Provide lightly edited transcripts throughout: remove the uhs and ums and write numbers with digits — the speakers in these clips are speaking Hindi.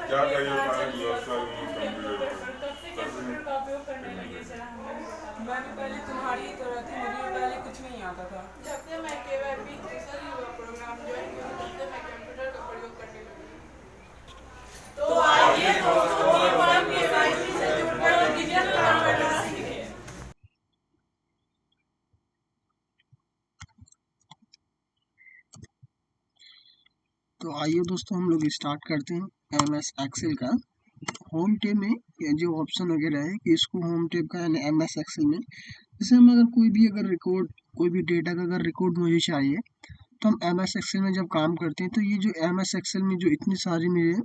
क्या करिए पानी व्यवस्था कंप्यूटर का उपयोग करने लगे सर मैंने पहले तुम्हारी ही तरह थी, मुझे पहले कुछ नहीं आता था। जब से मैं केवाईपी सर प्रोग्राम ज्वाइन किया तब से मैं कंप्यूटर का प्रयोग करने लगी। तो आइए दोस्तों एक बार केवाईपी से जुड़कर डिजिटल काम करना सीखें। तो आइए दोस्तों हम लोग स्टार्ट करते हैं एमएस एक्सेल का। होम टैब में ये जो ऑप्शन वगैरह है कि इसको होम टैब का यानी एमएस एक्सेल में जैसे हम अगर कोई भी डेटा का अगर रिकॉर्ड मुझे चाहिए तो हम एमएस एक्सेल में जब काम करते हैं तो ये जो एमएस एक्सेल में जो इतनी सारी मेरे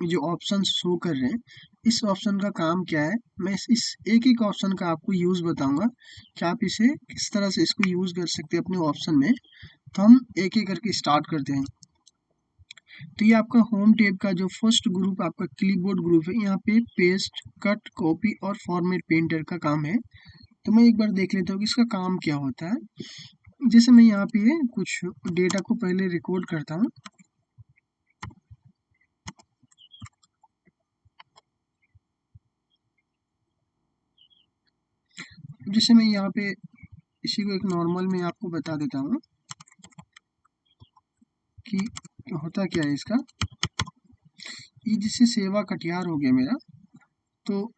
जो ऑप्शन शो कर रहे हैं, इस ऑप्शन का काम क्या है, मैं इस एक एक ऑप्शन का आपको यूज़ बताऊंगा कि आप इसे किस तरह से इसको यूज़ कर सकते हैं अपने ऑप्शन में। तो हम एक एक करके स्टार्ट करते हैं। तो ये आपका होम टैब का जो फर्स्ट ग्रुप आपका क्लिपबोर्ड ग्रुप है, यहाँ पे पेस्ट, कट, कॉपी और फॉर्मेट पेंटर का काम है। तो मैं एक बार देख लेता हूँ कि इसका काम क्या होता है। जैसे मैं यहाँ पे कुछ डेटा को पहले रिकॉर्ड करता हूँ। जैसे मैं यहाँ पे इसी को एक नॉर्मल में आपको बता देता हूँ कि होता क्या है इसका। ये जिससे सेवा कटिहार हो गया मेरा, तो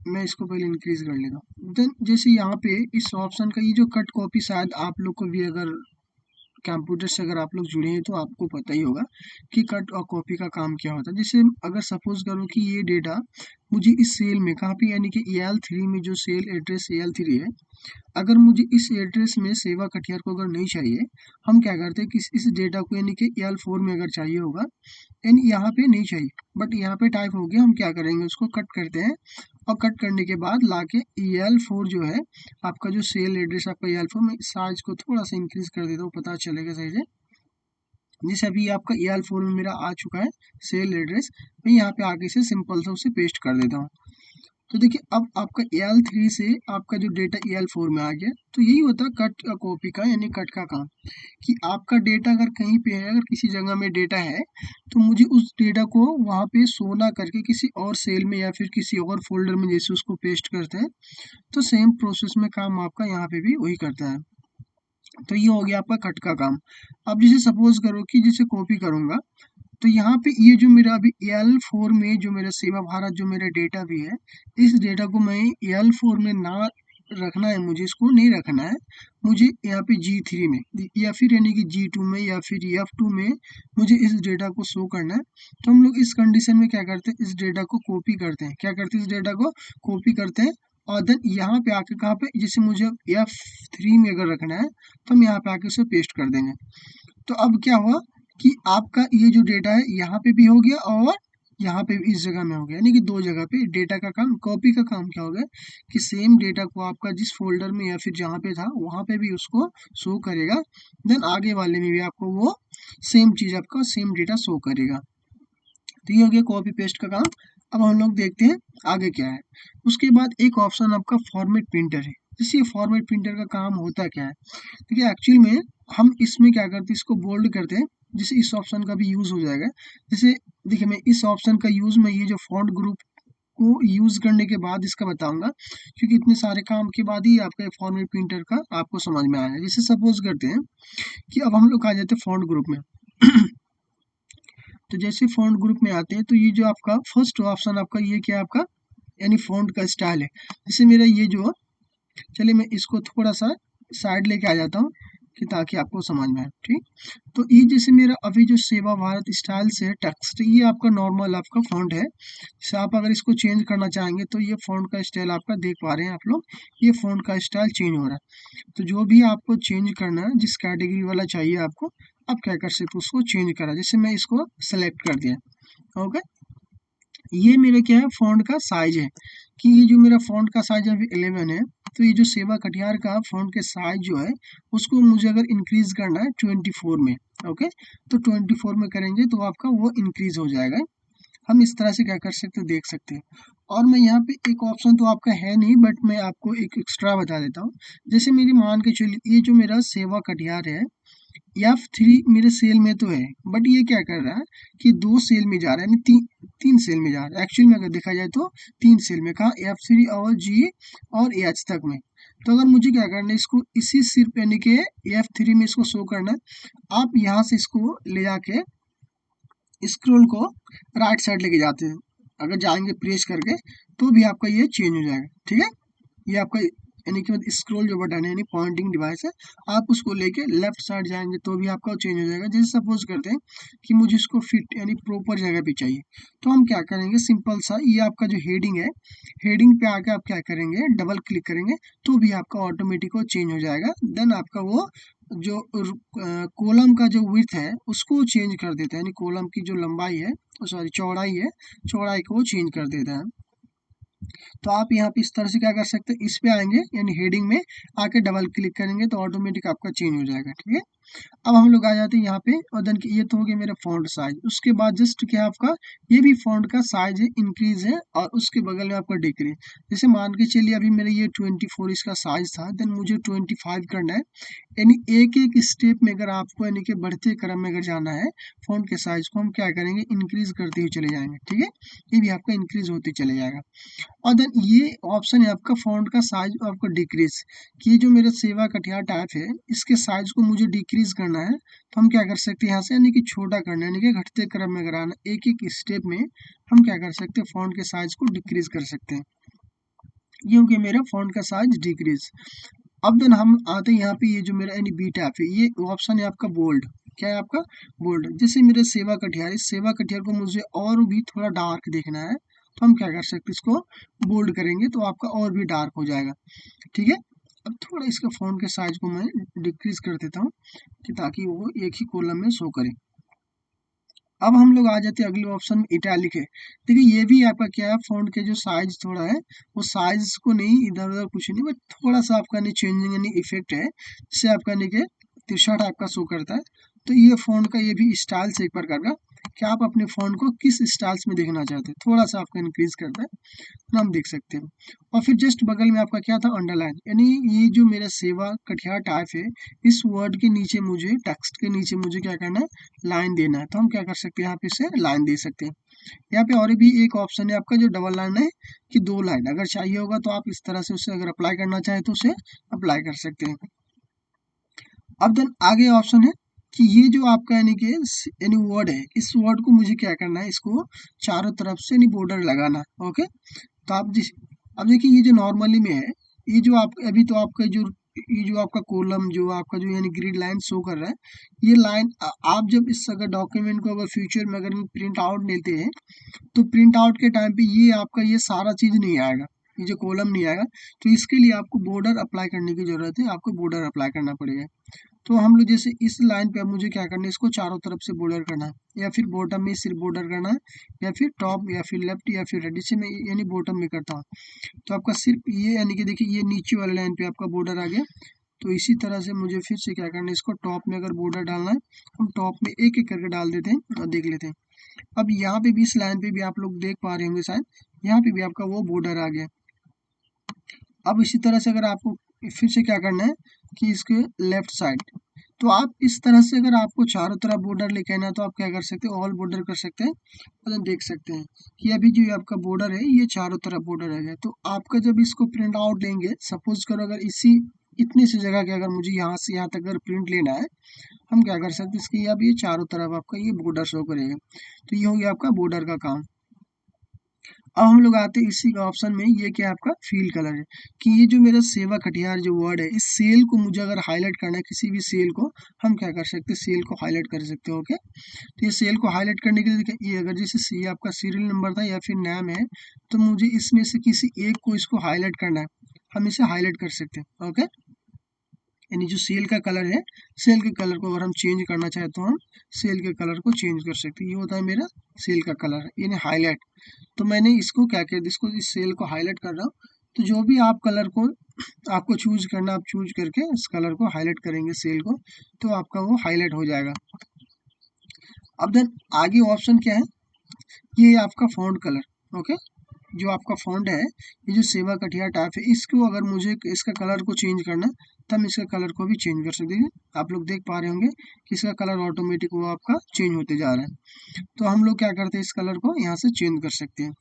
मैं इसको पहले इंक्रीज कर लेता हूँ। देन जैसे यहाँ पे इस ऑप्शन का ये जो कट कॉपी, शायद आप लोग को भी अगर कंप्यूटर से अगर आप लोग जुड़े हैं तो आपको पता ही होगा कि कट और कॉपी का काम क्या होता है। जैसे अगर सपोज करो कि ये डेटा मुझे इस सेल में कहाँ पे यानी कि EL3 में जो सेल एड्रेस EL3 है, अगर मुझे इस एड्रेस में सेवा कटिहार को अगर नहीं चाहिए, हम क्या करते हैं कि इस डेटा को यानी कि EL4 में अगर चाहिए होगा एंड यहाँ पे नहीं चाहिए बट यहाँ पे टाइप हो गया, हम क्या करेंगे उसको कट करते हैं और कट करने के बाद लाके EL4 जो है आपका जो सेल एड्रेस आपका EL4 में साइज को थोड़ा सा इंक्रीज कर देता हूँ, पता चलेगा सही से। जैसे अभी आपका EL4 में मेरा आ चुका है सेल एड्रेस, मैं यहाँ पे आगे से सिंपल सा उसे पेस्ट कर देता हूँ। तो देखिए अब आपका EL3 से आपका जो डेटा EL4 में आ गया। तो यही होता है कट कॉपी का यानी कट का काम, कि आपका डेटा अगर कहीं पे है, अगर किसी जगह में डेटा है तो मुझे उस डेटा को वहाँ पे शो ना करके किसी और सेल में या फिर किसी और फोल्डर में जैसे उसको पेस्ट करते हैं, तो सेम प्रोसेस में काम आपका यहाँ पे भी वही करता है। तो ये हो गया आपका कट का काम। अब जैसे सपोज करो कि जैसे कॉपी करूँगा, तो यहाँ पे ये जो मेरा अभी EL4 में जो मेरा सेवा भारत जो मेरा डेटा भी है, इस डेटा को मैं EL4 में ना रखना है, मुझे इसको नहीं रखना है, मुझे यहाँ पे G3 में या फिर यानी कि G2 में या फिर F2 में मुझे इस डेटा को शो करना है। तो हम लोग इस कंडीशन में क्या करते हैं, इस डेटा को कॉपी करते हैं। क्या करते हैं, इस डेटा को कॉपी करते हैं और देन यहाँ पे आके कहाँ पे, जैसे मुझे F3 में अगर रखना है तो हम यहाँ पे आके उसे पेस्ट कर देंगे। तो अब क्या हुआ कि आपका ये जो डेटा है यहाँ पे भी हो गया और यहाँ पे भी इस जगह में हो गया, यानी कि दो जगह पे डेटा का काम। कॉपी का काम क्या हो गया कि सेम डेटा को आपका जिस फोल्डर में या फिर जहाँ पे था वहाँ पे भी उसको शो करेगा, देन आगे वाले में भी आपको वो सेम चीज़ आपका सेम डेटा शो करेगा। तो ये हो गया कॉपी पेस्ट का काम। अब हम लोग देखते हैं आगे क्या है। उसके बाद एक ऑप्शन आपका फॉर्मेट प्रिंटर है। जैसे ये फॉर्मेट प्रिंटर का काम होता क्या है, देखिए एक्चुअल में हम इसमें क्या करते हैं, इसको बोल्ड करते हैं, जिससे इस ऑप्शन का भी यूज हो जाएगा। जैसे देखिए मैं इस ऑप्शन का यूज मैं ये जो फॉन्ट ग्रुप को यूज करने के बाद इसका बताऊंगा, क्योंकि इतने सारे काम के बाद ही आपका फॉर्मेट प्रिंटर का आपको समझ में आएगा। जैसे सपोज करते हैं कि अब हम लोग आ जाते हैं फॉन्ट ग्रुप में। तो जैसे फॉन्ट ग्रुप में आते हैं तो ये जो आपका फर्स्ट ऑप्शन आपका ये क्या है, आपका यानी फॉन्ट का स्टाइल है। जैसे मेरा ये जो, चलिए मैं इसको थोड़ा सा साइड लेके आ जाता हूँ कि ताकि आपको समझ में आए। ठीक, तो ये जैसे मेरा अभी जो सेवा भारत स्टाइल से टेक्स्ट, ये आपका नॉर्मल आपका फॉन्ट है। जैसे आप अगर इसको चेंज करना चाहेंगे तो ये फॉन्ट का स्टाइल आपका देख पा रहे हैं आप लोग, ये फॉन्ट का स्टाइल चेंज हो रहा है। तो जो भी आपको चेंज करना है, जिस कैटेगरी वाला चाहिए आपको, आप क्या कर सकते हो, उसको चेंज करा। जैसे मैं इसको सेलेक्ट कर दिया। ओके, ये मेरा क्या है, फॉन्ट का साइज है कि ये जो मेरा फॉन्ट का साइज अभी 11 है। तो ये जो सेवा कटिहार का फॉन्ट के साइज जो है उसको मुझे अगर इंक्रीज करना है 24 में, ओके, तो 24 में करेंगे तो आपका वो इंक्रीज हो जाएगा। हम इस तरह से क्या कर सकते हैं, देख सकते हैं। और मैं यहाँ पे एक ऑप्शन तो आपका है नहीं, बट मैं आपको एक एक्स्ट्रा बता देता हूँ। जैसे मेरी मान के चलिए ये जो मेरा सेवा कटिहार है, F3 मेरे सेल में तो है, बट ये क्या कर रहा है कि 2 सेल में जा रहा है, यानी तीन सेल में जा रहा है। एक्चुअली में अगर देखा जाए तो 3 सेल में, कहा F3 और G और H तक में। तो अगर मुझे क्या करना है, इसको इसी सिर्फ यानी कि F3 में इसको शो करना है। आप यहाँ से इसको ले जाके स्क्रोल को राइट साइड लेके जाते हैं, अगर जाएंगे प्रेस करके तो भी आपका ये चेंज हो जाएगा। ठीक है, ये आपका यानी कि स्क्रॉल जो बटन है यानी पॉइंटिंग डिवाइस है, आप उसको लेके लेफ्ट साइड जाएंगे तो भी आपका चेंज हो जाएगा। जैसे सपोज करते हैं कि मुझे इसको फिट यानी प्रॉपर जगह पे चाहिए, तो हम क्या करेंगे, सिंपल सा ये आपका जो हेडिंग है, हेडिंग पे आके आप क्या करेंगे, डबल क्लिक करेंगे तो भी आपका ऑटोमेटिक वो चेंज हो जाएगा। देन आपका वो जो कॉलम का जो विड्थ है उसको चेंज कर देता है, यानी कॉलम की जो लंबाई है, सॉरी चौड़ाई है, चौड़ाई को चेंज कर देता है। तो आप यहाँ पे इस तरह से क्या कर सकते हैं, इस पे आएंगे यानी हेडिंग में आके डबल क्लिक करेंगे तो ऑटोमेटिक आपका चेंज हो जाएगा। ठीक है, अब हम लोग आ जाते हैं यहाँ पे, और देन ये तो हो गया मेरा फॉन्ट साइज। उसके बाद जस्ट क्या आपका ये भी फॉन्ट का साइज है, इंक्रीज है, और उसके बगल में आपका डिक्रीज। जैसे मान के चलिए अभी मेरा ये 24 इसका साइज था, देन मुझे 25 करना है। यानी एक एक स्टेप में अगर आपको यानी कि बढ़ते क्रम में अगर जाना है, फॉन्ट के साइज को हम क्या करेंगे, इंक्रीज करते हुए चले जाएंगे। ठीक है, ये भी आपका इंक्रीज होते चले जाएगा। और देन ये ऑप्शन है आपका फॉन्ट का साइज और आपका डिक्रीज, कि ये जो मेरा सेवा कटिहार टाइप है इसके साइज को मुझे डिक्रीज करना है, तो हम क्या कर सकते हैं यहाँ से, यानी कि छोटा करना है, यानी कि घटते क्रम में अगर आना, एक एक स्टेप में हम क्या कर सकते हैं, फॉन्ट के साइज को डिक्रीज कर सकते हैं। ये हो गया मेरा फॉन्ट का साइज डिक्रीज। अब देन हम आते हैं यहाँ पे, ये जो मेरा यानी बी टैप है, ये ऑप्शन है आपका बोल्ड। क्या है आपका, बोल्ड। जैसे मेरे सेवा कटिहार, इस सेवा कटिहार को मुझे और भी थोड़ा डार्क देखना है, तो हम क्या कर सकते हैं, इसको बोल्ड करेंगे तो आपका और भी डार्क हो जाएगा। ठीक है, अब थोड़ा इसका फॉन्ट के साइज को मैं डिक्रीज कर देता हूँ कि ताकि वो एक ही कॉलम में शो करे। अब हम लोग आ जाते हैं अगले ऑप्शन में, इटैलिक है। देखिए ये भी आपका क्या है, फॉन्ट के जो साइज थोड़ा है, वो साइज को नहीं इधर उधर कुछ नहीं, बट थोड़ा सा आपका नहीं चेंजिंग यानी इफेक्ट है, जिससे आपका नहीं के तिरछा टाइप का शो करता है। तो ये फॉन्ट का ये भी स्टाइल से एक प्रकार का, कि आप अपने फॉन्ट को किस स्टाइल्स में देखना चाहते हैं, थोड़ा सा आपका इंक्रीज करता है, तो हम देख सकते हैं। और फिर जस्ट बगल में आपका क्या था, अंडरलाइन, यानी ये जो मेरा सेवा कटिहार टाइप है, इस वर्ड के नीचे मुझे, टेक्स्ट के नीचे मुझे क्या करना है, लाइन देना है, तो हम क्या कर सकते हैं, यहाँ पे से लाइन दे सकते हैं। यहाँ पे और भी एक ऑप्शन है आपका जो डबल लाइन है, कि 2 लाइन अगर चाहिए होगा तो आप इस तरह से उसे अगर अप्लाई करना चाहें तो उसे अप्लाई कर सकते हैं। अब देन आगे ऑप्शन है कि ये जो आपका यानी कि यानी वर्ड है, इस वर्ड को मुझे क्या करना है, इसको चारों तरफ से यानी बॉर्डर लगाना है। ओके, तो आप जिस, अब देखिए ये जो नॉर्मली में है, ये जो आप अभी तो आपका जो ये जो आपका कॉलम जो आपका जो यानी ग्रिड लाइन शो कर रहा है, ये लाइन आप जब इस अगर डॉक्यूमेंट को अगर फ्यूचर में अगर प्रिंट आउट लेते हैं, तो प्रिंट आउट के टाइम पे ये आपका ये सारा चीज नहीं आएगा, ये जो कॉलम नहीं आएगा, तो इसके लिए आपको बॉर्डर अप्लाई करने की जरूरत है, आपको बॉर्डर अप्लाई करना पड़ेगा। तो हम लोग जैसे इस लाइन पे अब मुझे क्या करना है, इसको चारों तरफ से बॉर्डर करना है, या फिर बॉटम में सिर्फ बॉर्डर करना है, या फिर टॉप या फिर लेफ्ट या फिर राइट, जैसे मैं यानी बॉटम में करता हूँ, तो आपका सिर्फ ये यानी कि देखिए ये नीचे वाले लाइन पे आपका बॉर्डर आ गया। तो इसी तरह से मुझे फिर से क्या करना है, इसको टॉप में अगर बॉर्डर डालना है, हम टॉप में एक एक करके डाल देते हैं और देख लेते हैं। अब यहाँ पे भी इस लाइन पे भी आप लोग देख पा रहे होंगे शायद, यहाँ पे भी आपका वो बॉर्डर आ गया। अब इसी तरह से अगर आपको फिर से क्या करना है कि इसके लेफ्ट साइड, तो आप इस तरह से अगर आपको चारों तरफ बॉर्डर लेके आना है तो आप क्या कर सकते हैं, ऑल बॉर्डर कर सकते हैं, और देख सकते हैं कि अभी जो आपका बॉर्डर है ये चारों तरफ बॉर्डर है। तो आपका जब इसको प्रिंट आउट लेंगे, सपोज करो अगर इसी इतनी सी जगह के अगर मुझे यहाँ से यहाँ तक अगर प्रिंट लेना है, हम क्या कर सकते हैं, इसकी अब ये चारों तरफ आपका ये बॉर्डर शो करेगा। तो ये हो गया आपका बॉर्डर का काम। अब हम लोग आते हैं इसी ऑप्शन में, ये क्या आपका फील कलर है, कि ये जो मेरा सेवा कटिहार जो वर्ड है, इस सेल को मुझे अगर हाईलाइट करना है, किसी भी सेल को हम क्या कर सकते हैं, सेल को हाईलाइट कर सकते हैं। ओके, तो ये सेल को हाईलाइट करने के लिए देखिए, ये अगर जैसे ये आपका सीरियल नंबर था या फिर नाम है, तो मुझे इसमें से किसी एक को इसको हाईलाइट करना है, हम इसे हाईलाइट कर सकते हैं। ओके, यानी जो सेल का कलर है, सेल के कलर को अगर हम चेंज करना चाहे तो हम सेल के कलर को चेंज कर सकते हैं। ये होता है मेरा सेल का कलर, यानी हाईलाइट। तो मैंने इसको क्या किया, इसको इस सेल को हाईलाइट कर रहा हूँ। तो जो भी आप कलर को आपको चूज करना, आप चूज करके इस कलर को हाईलाइट करेंगे सेल को, तो आपका वो हाईलाइट हो जाएगा। अब देन आगे ऑप्शन क्या है, ये आपका फॉन्ट कलर। ओके, जो आपका फॉन्ट है, ये जो सेवा कटिहार टाइप है, इसको अगर मुझे इसका कलर को चेंज करना, तो हम इसका कलर को भी चेंज कर सकते हैं। आप लोग देख पा रहे होंगे कि इसका कलर ऑटोमेटिक वो आपका चेंज होते जा रहा है। तो हम लोग क्या करते हैं, इस कलर को यहाँ से चेंज कर सकते हैं।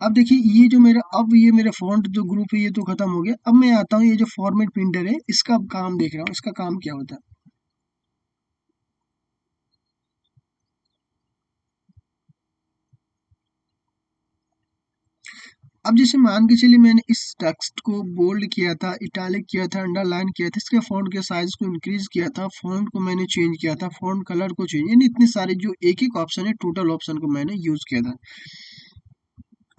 अब देखिए ये जो मेरा, अब ये मेरा फॉन्ट जो ग्रुप है ये तो खत्म हो गया। अब मैं आता हूँ ये जो फॉर्मेट प्रिंटर है, इसका अब काम देख रहा हूँ, इसका काम क्या होता है। अब जैसे मान के चलिए मैंने इस टेक्स्ट को बोल्ड किया था, इटैलिक किया था, अंडरलाइन किया था, इसके फॉन्ट के साइज को इंक्रीज किया था, फॉन्ट को मैंने चेंज किया था, फॉन्ट कलर को चेंज, यानी इतने सारे जो एक एक ऑप्शन है, टोटल ऑप्शन को मैंने यूज किया था।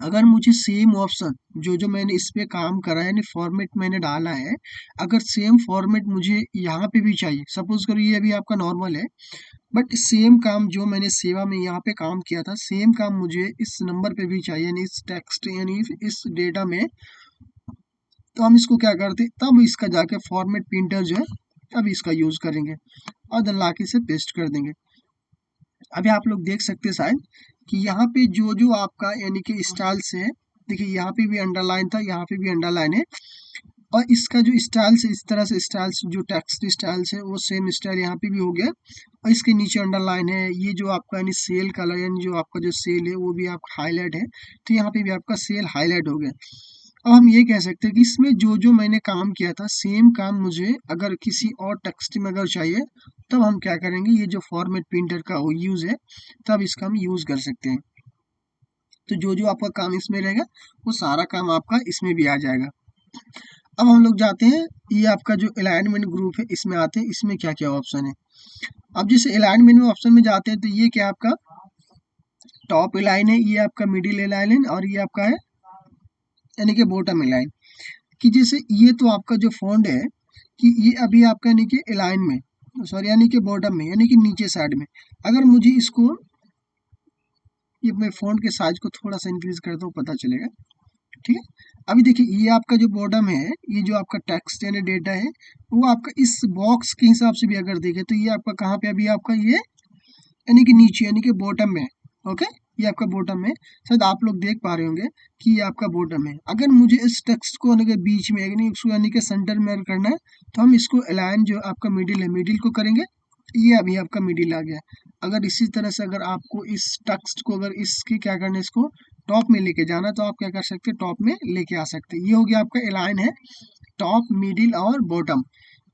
अगर मुझे सेम ऑप्शन जो जो मैंने इस पे काम करा है, यानी फॉर्मेट मैंने डाला है, अगर सेम फॉर्मेट मुझे यहाँ पे भी चाहिए, सपोज करो ये अभी आपका नॉर्मल है, बट सेम काम जो मैंने सेवा में यहाँ पे काम किया था, सेम काम मुझे इस नंबर पे भी चाहिए, यानी इस टेक्स्ट यानी इस डेटा में, तो हम इसको क्या करते, तब इसका जाके फॉर्मेट प्रिंटर जो है, अब इसका यूज करेंगे और देन लाके इसे पेस्ट कर देंगे। अभी आप लोग देख सकते हैं शायद कि यहाँ पे जो जो आपका यानी कि स्टाइल्स है, देखिए यहाँ पे भी अंडरलाइन था, यहाँ पे भी अंडरलाइन है, और इसका जो स्टाइल्स है, इस तरह से स्टाइल्स जो टेक्स्ट स्टाइल्स है वो सेम स्टाइल यहाँ पे भी हो गया, और इसके नीचे अंडरलाइन है। ये जो आपका यानी सेल कलर, यानी जो आपका जो सेल है वो भी आपका हाईलाइट है, तो यहाँ पे भी आपका सेल हाईलाइट हो गया। अब हम ये कह सकते हैं कि इसमें जो जो मैंने काम किया था, सेम काम मुझे अगर किसी और टेक्स्ट में अगर चाहिए, तब हम क्या करेंगे, ये जो फॉर्मेट प्रिंटर का वो यूज है, तब इसका हम यूज कर सकते हैं। तो जो जो आपका काम इसमें रहेगा, वो सारा काम आपका इसमें भी आ जाएगा। अब हम लोग जाते हैं, ये आपका जो अलाइनमेंट ग्रुप है, इसमें आते हैं, इसमें क्या क्या ऑप्शन है। अब जैसे अलाइनमेंट में ऑप्शन में जाते हैं, तो ये क्या आपका टॉप अलाइन है, ये आपका मिडिल अलाइन है, और ये आपका है यानी कि बॉटम अलाइन। कि जैसे ये तो आपका जो फॉन्ट है कि ये अभी आपका यानी कि अलाइन में, सॉरी यानी कि बॉटम में, यानी कि नीचे साइड में। अगर मुझे इसको, ये मैं फॉन्ट के साइज को थोड़ा सा इंक्रीज करता हूँ, पता चलेगा, ठीक है। अभी देखिए ये आपका जो बॉटम है, ये जो आपका टेक्स्ट यानी डेटा है, वो आपका इस बॉक्स के हिसाब से भी अगर देखें, तो ये आपका कहाँ पे, अभी आपका ये यानी कि नीचे यानी कि बॉटम में, ओके, ये आपका बॉटम में, शायद आप लोग देख पा रहे होंगे कि ये आपका बॉटम है। अगर मुझे इस टेक्स्ट को यानी कि बीच में, यानी इसको यानी कि सेंटर में अगर करना है, तो हम इसको अलाइन जो आपका मिडिल है, मिडिल को करेंगे, ये अभी आपका मिडिल आ गया। अगर इसी तरह से अगर आपको इस टेक्स्ट को अगर इसकी क्या करना है, इसको टॉप में लेके जाना, तो आप क्या कर सकते हैं, टॉप में लेके आ सकते हैं। ये हो गया आपका अलाइन है, टॉप, मिडिल और बॉटम।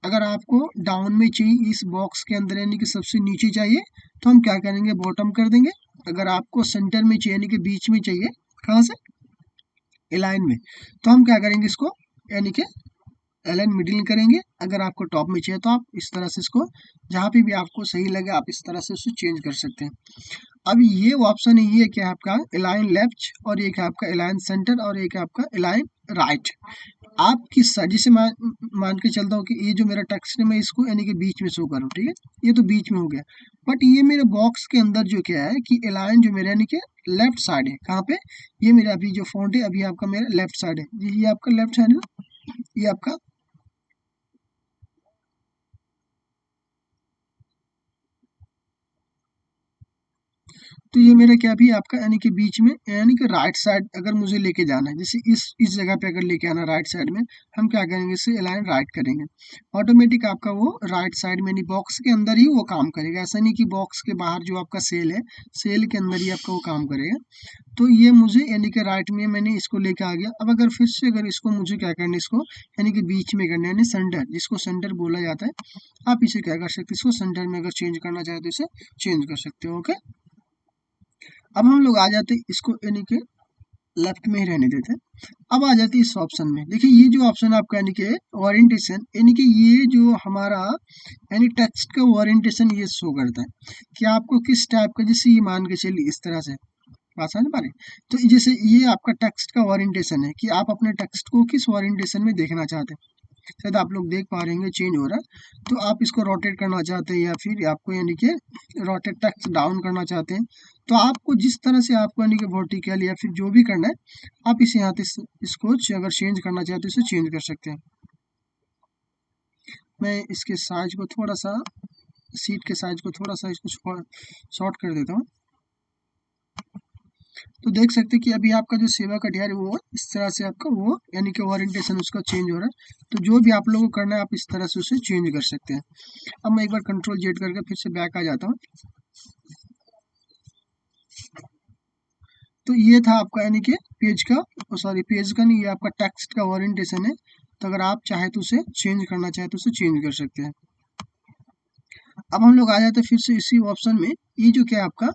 अगर आपको डाउन में चाहिए, इस बॉक्स के अंदर यानी कि सबसे नीचे चाहिए, तो हम क्या करेंगे, बॉटम कर देंगे। अगर आपको सेंटर में चाहिए यानी कि बीच में चाहिए, कहाँ से, अलाइन में, तो हम क्या करेंगे, इसको यानी कि एलन मिडिल करेंगे। अगर आपको टॉप में चाहिए, तो आप इस तरह से इसको, जहाँ पे भी आपको सही लगे, आप इस तरह से उसको चेंज कर सकते हैं। अब ये ऑप्शन है, ये क्या है आपका अलाइन लेफ्ट, और एक है आपका अलाइन सेंटर, और एक है आपका अलाइन राइट। आप किस साइड से मान के चलता हूँ कि ये जो मेरा टेक्स्ट है, मैं इसको यानी कि बीच में शो करूँ, ठीक है, ये तो बीच में हो गया। बट ये मेरे बॉक्स के अंदर जो क्या है कि अलाइन जो मेरा यानी कि लेफ्ट साइड है, कहाँ पे, ये मेरा अभी जो फॉन्ट है, अभी आपका मेरा लेफ्ट साइड है, ये आपका लेफ्ट साइड है, ये आपका, तो ये मेरा क्या भी आपका यानी कि बीच में, यानी कि राइट साइड अगर मुझे लेके जाना है, जैसे इस जगह पे अगर लेके आना राइट साइड में, हम क्या करेंगे, इसे अलाइन राइट करेंगे, ऑटोमेटिक आपका वो राइट साइड में, नहीं बॉक्स के अंदर ही वो काम करेगा। ऐसा नहीं कि बॉक्स के बाहर जो आपका सेल है, सेल के अंदर ही आपका वो काम करेगा। तो ये मुझे यानी कि राइट में मैंने इसको लेके आ गया। अब अगर फिर से अगर इसको मुझे क्या करना है, इसको यानी कि बीच में करना है, यानी सेंटर, जिसको सेंटर बोला जाता है, आप इसे क्या कर सकते हैं, इसको सेंटर में अगर चेंज करना चाहे तो इसे चेंज कर सकते हो, ओके। अब हम लोग आ जाते इसको यानी कि लेफ्ट में ही रहने देते हैं। अब आ जाती है इस ऑप्शन में, देखिए ये जो ऑप्शन आपका यानी कि ओरिएंटेशन, यानी कि ये जो हमारा यानी टेक्स्ट का ओरिएंटेशन ये शो करता है कि आपको किस टाइप का, जैसे ये मान के चलिए इस तरह से, बात समझ पा रहे हैं? तो जैसे ये आपका टेक्स्ट का ओरिएंटेशन है कि आप अपने टेक्स्ट को किस ओरिएंटेशन में देखना चाहते हैं। शायद आप लोग देख पा रहे होंगे चेंज हो रहा है, तो आप इसको रोटेट करना चाहते हैं, या फिर आपको यानी कि रोटेट टेक्स्ट डाउन करना चाहते हैं, तो आपको जिस तरह से आपको यानी कि वर्टिकल या फिर जो भी करना है, आप इसे यहाँ पे इसको अगर चेंज करना चाहते हैं, इसे चेंज कर सकते हैं। मैं इसके साइज को थोड़ा सा, सीट के साइज को थोड़ा सा इसको शॉर्ट कर देता हूँ, तो देख सकते हैं कि अभी आपका जो सेवा कटिहार है वो इस तरह से आपका वो यानी कि ओरिएंटेशन उसका चेंज हो रहा है। तो जो भी आप लोगों को करना है आप इस तरह से उसे चेंज कर सकते हैं। अब मैं एक बार कंट्रोल जेड करके फिर से बैक आ जाता हूँ। तो ये था आपका यानी कि पेज का, सॉरी पेज का नहीं, ये आपका टेक्स्ट का ओरिएंटेशन है। तो अगर आप चाहे तो उसे चेंज करना चाहे तो उसे चेंज कर सकते हैं। अब हम लोग आ जाते हैं फिर से इसी ऑप्शन में, ये जो क्या है आपका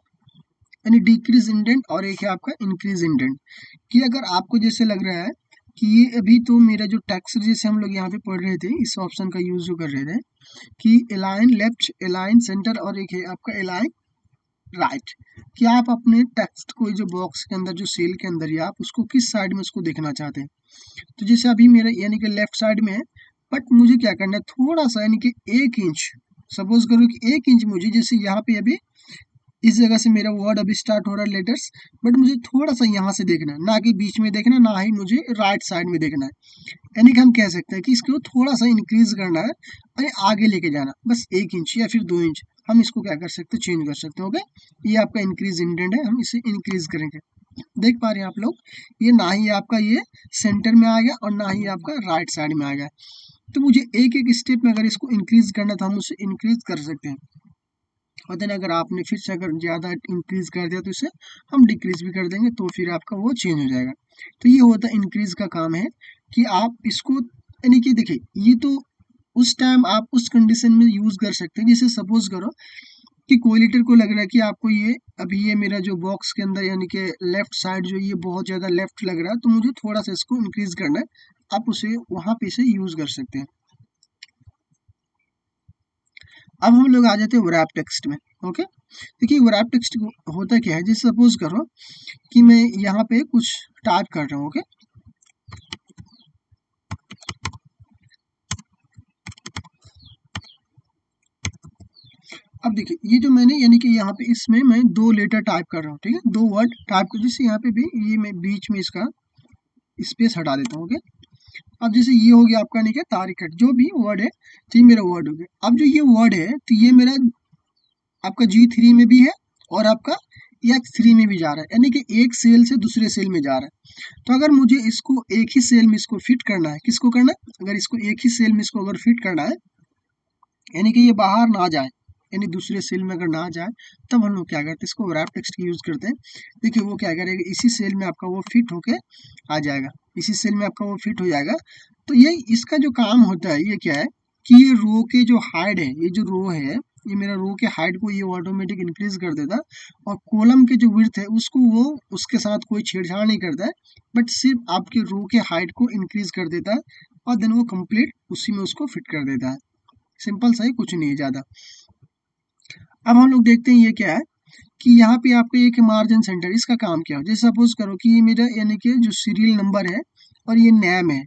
यानी डिक्रीज इंडेंट और एक है आपका इंक्रीज इंडेंट, कि अगर आपको जैसे लग रहा है कि ये अभी तो मेरा जो टेक्स्ट जैसे हम लोग यहाँ पे पढ़ रहे थे इस ऑप्शन का यूज जो कर रहे थे कि अलाइन लेफ्ट, अलाइन सेंटर और एक है आपका अलाइन राइट, कि आप अपने टेक्स्ट को जो बॉक्स के अंदर जो सेल के अंदर या आप उसको किस साइड में उसको देखना चाहते हैं। तो जैसे अभी मेरा यानी कि लेफ्ट साइड में है, बट मुझे क्या करना है थोड़ा सा यानी कि 1 इंच, सपोज करो कि 1 इंच मुझे जैसे यहाँ पे अभी इस जगह से मेरा वर्ड अभी स्टार्ट हो रहा है लेटर्स, बट मुझे थोड़ा सा यहाँ से देखना है, ना कि बीच में देखना, ना ही मुझे राइट साइड में देखना है। यानी कि हम कह सकते हैं कि इसको थोड़ा सा इंक्रीज करना है और आगे लेके जाना, बस 1 इंच या फिर 2 इंच हम इसको क्या कर सकते हैं चेंज कर सकते हैं। ओके, ये आपका इंक्रीज इंडेंट है, हम इसे इंक्रीज करेंगे। देख पा रहे हैं आप लोग, ये ना ही आपका ये सेंटर में आ गया और ना ही आपका राइट साइड में आ गया। तो मुझे एक एक स्टेप में अगर इसको इंक्रीज करना था हम उसे इंक्रीज कर सकते हैं, और देन अगर आपने फिर से अगर ज़्यादा इंक्रीज कर दिया तो इसे हम डिक्रीज भी कर देंगे, तो फिर आपका वो चेंज हो जाएगा। तो ये होता है इंक्रीज का काम है कि आप इसको यानी कि देखिए ये तो उस टाइम आप उस कंडीशन में यूज कर सकते हैं, जैसे सपोज करो कि कोई लीटर को लग रहा है कि आपको ये अभी ये मेरा जो बॉक्स के अंदर यानी कि लेफ्ट साइड जो ये बहुत ज़्यादा लेफ्ट लग रहा है, तो मुझे थोड़ा सा इसको इंक्रीज करना है, आप उसे वहाँ पे से यूज कर सकते हैं। अब हम लोग आ जाते हैं wrap टेक्स्ट में। ओके, देखिए wrap टेक्स्ट होता क्या है, जैसे सपोज करो कि मैं यहाँ पे कुछ टाइप कर रहा हूँ। ओके, अब देखिए ये जो मैंने यानी कि यहाँ पे इसमें मैं 2 लेटर टाइप कर रहा हूँ, ठीक है, 2 वर्ड टाइप कर, जैसे यहाँ पे भी ये मैं बीच में इसका स्पेस हटा देता हूँ। ओके, अब जैसे ये हो गया आपका नहीं क्या तारीखट, जो भी वर्ड है तो ये मेरा वर्ड हो गया। अब जो ये वर्ड है तो ये मेरा आपका G3 में भी है और आपका X3 में भी जा रहा है, यानी कि एक सेल से दूसरे सेल में जा रहा है। तो अगर मुझे इसको एक ही सेल में इसको फिट करना है, किसको करना है, अगर इसको एक ही सेल में इसको अगर फिट करना है यानी कि ये बाहर ना जाए, यानी दूसरे सेल में अगर ना जाए, तब हम लोग क्या करते हैं इसको wrap टेक्स्ट यूज करते हैं। देखिए वो क्या करेगा, इसी सेल में आपका वो फिट होके आ जाएगा, इसी सेल में आपका वो फिट हो जाएगा। तो ये इसका जो काम होता है ये क्या है कि ये रो के जो हाइड है, ये जो रो है ये मेरा रो के हाइट को ये ऑटोमेटिक इंक्रीज कर देता है, और कॉलम के जो विड्थ है उसको वो उसके साथ कोई छेड़छाड़ नहीं करता है, बट सिर्फ आपके रो के हाइट को इंक्रीज कर देता है, और देन वो कंप्लीट उसी में उसको फिट कर देता है। सिंपल सा ही, कुछ नहीं है ज़्यादा। अब हम लोग देखते हैं ये क्या है कि यहाँ पे आपका एक मार्जिन सेंटर, इसका काम क्या है, जैसे सपोज करो कि ये मेरा यानी कि जो सीरियल नंबर है और ये नेम है,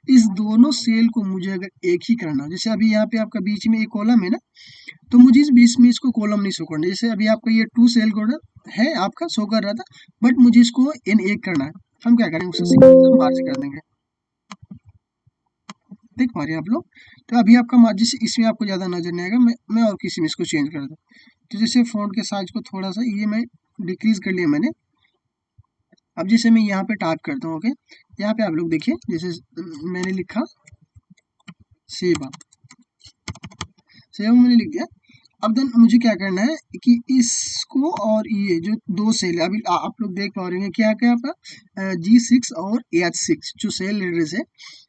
इस दोनों सेल को मुझे अगर एक ही करना, जैसे अभी यहाँ पे आपका बीच में एक कॉलम है ना, तो मुझे इस बीच में इसको कॉलम नहीं शो करना, जैसे अभी आपका ये 2 सेल कोड है आपका शो कर रहा था, बट मुझे इसको इन एक करना है, हम क्या करेंगे उसे सिंपल मार्ज कर देंगे। देख पा रहे हैं आप लोग, तो अभी आपका मार्जिन इसमें आपको ज़्यादा नजर नहीं आएगा, मैं और किसी में इसको चेंज कर दूँ। तो जैसे फ़ॉन्ट के साइज को थोड़ा सा ये मैं डिक्रीज कर लिया मैंने। अब जैसे मैं यहाँ पे टाइप करता हूँ, ओके, यहाँ पे आप लोग देखिए जैसे मैंने लिखा सेवा, सेवा मैंने लिख दिया। अब देन मुझे क्या करना है कि इसको और ये जो 2 सेल अभी आप लोग देख पा रहे हैं क्या क्या आपका G6 और H6 जो सेल एड्रेस है,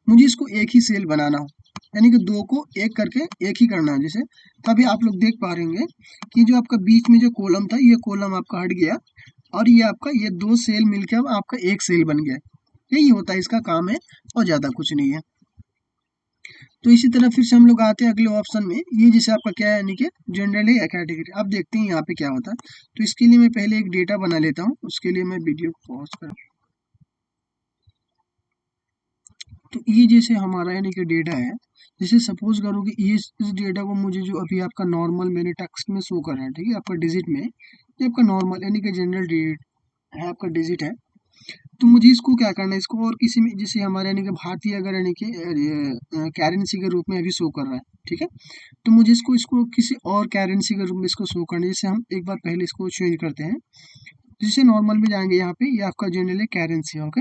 मुझे इसको एक ही सेल बनाना हो, यानी कि 2 को एक करके एक ही करना है। जैसे तभी आप लोग देख पा रहे हैं कि जो आपका बीच में जो कॉलम था ये कॉलम आपका हट गया, और ये आपका ये 2 सेल मिलकर अब आपका एक सेल बन गया। यही होता है इसका काम है, और ज़्यादा कुछ नहीं है। तो इसी तरह फिर से हम लोग आते हैं अगले ऑप्शन में, ये जैसे आपका क्या है यानी कि जनरल है या कैटेगरी। अब देखते हैं यहाँ पे क्या होता है। तो इसके लिए मैं पहले एक डेटा बना लेता हूँ, उसके लिए मैं वीडियो पॉज कर, तो ये जैसे हमारा यानी कि डेटा है, जैसे सपोज करो कि ये इस डेटा को मुझे जो अभी आपका नॉर्मल मैंने टेक्स्ट में शो कर रहा है, ठीक है, आपका डिजिट में, ये आपका नॉर्मल यानी कि जनरल डिजिट है, आपका डिजिट है। तो मुझे इसको क्या करना है, इसको और किसी में जैसे हमारे यानी कि भारतीय अगर यानी कि करेंसी के रूप में अभी शो कर रहा है, ठीक है, तो मुझे इसको इसको किसी और करेंसी के रूप में इसको शो करना है। जैसे हम एक बार पहले इसको चेंज करते हैं, जिसे नॉर्मल में जाएंगे यहाँ पे, ये आपका जनरल है करेंसी। ओके,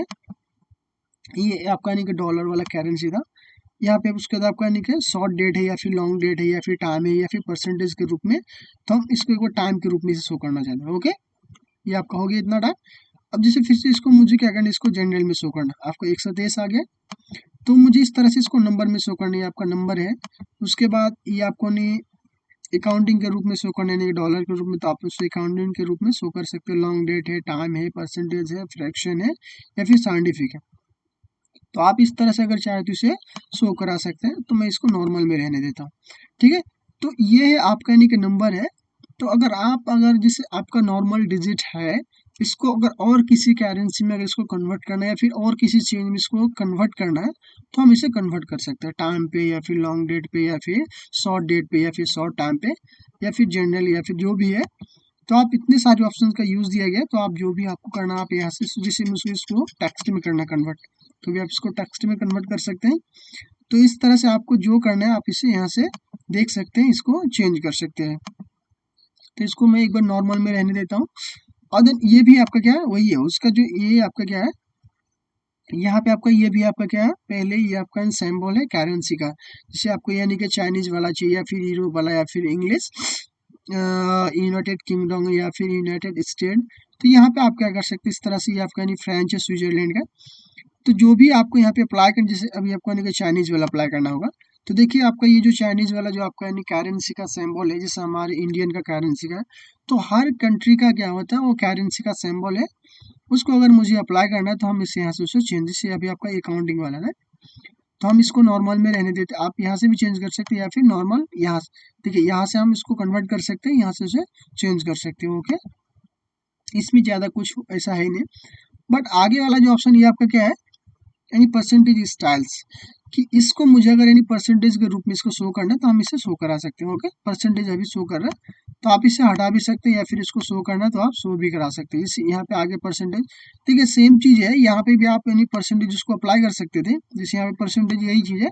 ये आपका यानी कि डॉलर वाला करेंसी था। यहाँ पे उसके बाद आपका यानी कि शॉर्ट डेट है या फिर लॉन्ग डेट है या फिर टाइम है या फिर परसेंटेज के रूप में, तो हम इसको एक बार टाइम के रूप में शो करना चाहते हैं। ओके, ये आपका हो गया इतना टाइम। अब जैसे फिर से इसको मुझे क्या करना है, इसको जनरल में शो करना। आपको 123 आ गया, तो मुझे इस तरह से इसको नंबर में शो करना है। आपका नंबर है, उसके बाद ये आपको नहीं अकाउंटिंग के रूप में शो करना है, नहीं डॉलर के रूप में, तो आप उसको अकाउंटिंग के रूप में शो कर सकते हो। लॉन्ग डेट है, टाइम है, परसेंटेज है, फ्रैक्शन है या फिर साइंटिफिक है। तो आप इस तरह से अगर चाहे तो इसे शो करा सकते हैं। तो मैं इसको नॉर्मल में रहने देता हूँ। ठीक है, तो ये है आपका यानी कि नंबर है। तो अगर जैसे आपका नॉर्मल डिजिट है, इसको अगर और किसी करेंसी में अगर इसको कन्वर्ट करना है या फिर और किसी चीज में इसको कन्वर्ट करना है, तो हम इसे कन्वर्ट कर सकते हैं टाइम पे या फिर लॉन्ग डेट पे या फिर शॉर्ट डेट पे या फिर शॉर्ट टाइम पे या फिर जनरल या फिर जो भी है। तो आप इतने सारे ऑप्शन का यूज दिया गया, तो आप जो भी आपको करना आप यहाँ से जैसे मुझको इसको टेक्स्ट में करना कन्वर्ट, तो भी आप इसको टेक्स्ट में कन्वर्ट कर सकते हैं। तो इस तरह से आपको जो करना है आप इसे यहाँ से देख सकते हैं, इसको चेंज कर सकते हैं। तो इसको मैं एक बार नॉर्मल में रहने देता हूँ। और देन ये भी आपका क्या है, वही है उसका जो ये आपका क्या है, यहाँ पे आपका ये भी आपका क्या है, पहले ये आपका सिंबल है करेंसी का। जैसे आपको यानी कि चाइनीज वाला चाहिए या फिर यूरो वाला या फिर इंग्लिश यूनाइटेड किंगडम या फिर यूनाइटेड स्टेट, तो यहाँ पे आप क्या कर सकते हैं इस तरह से। ये आपका यानी फ्रेंच है, स्विट्जरलैंड का। तो जो भी आपको यहाँ पे अप्लाई करना, जैसे अभी आपको यानी कि चाइनीज वाला अप्लाई करना होगा, तो देखिए आपका ये जो चाइनीज वाला जो आपका यानी करेंसी का सिंबल है, जैसे हमारे इंडियन का करेंसी का है, तो हर कंट्री का क्या होता है वो करेंसी का सिंबल है। उसको अगर मुझे अप्लाई करना है तो हम इसे यहाँ से उसे चेंज, जैसे अभी आपका अकाउंटिंग वाला है, तो हम इसको नॉर्मल में रहने देते। आप यहाँ से भी चेंज कर सकते हैं या फिर नॉर्मल यहाँ से, देखिए यहाँ से हम इसको कन्वर्ट कर सकते हैं, यहाँ से उसे चेंज कर सकते हैं। ओके, इसमें ज़्यादा कुछ ऐसा है ही नहीं। बट आगे वाला जो ऑप्शन ये आपका क्या है, यानी परसेंटेज स्टाइल्स, कि इसको मुझे अगर यानी परसेंटेज के रूप में इसको शो करना है तो हम इसे शो करा सकते हैं। ओके, परसेंटेज अभी शो कर रहा है, तो आप इसे हटा भी सकते हैं या फिर इसको शो करना है तो आप शो भी करा सकते हैं। जैसे यहाँ पे आगे परसेंटेज, ठीक है, सेम चीज है, यहाँ पे भी आप यानी परसेंटेज इसको अप्लाई कर सकते थे। जैसे यहाँ पे परसेंटेज यही चीज है,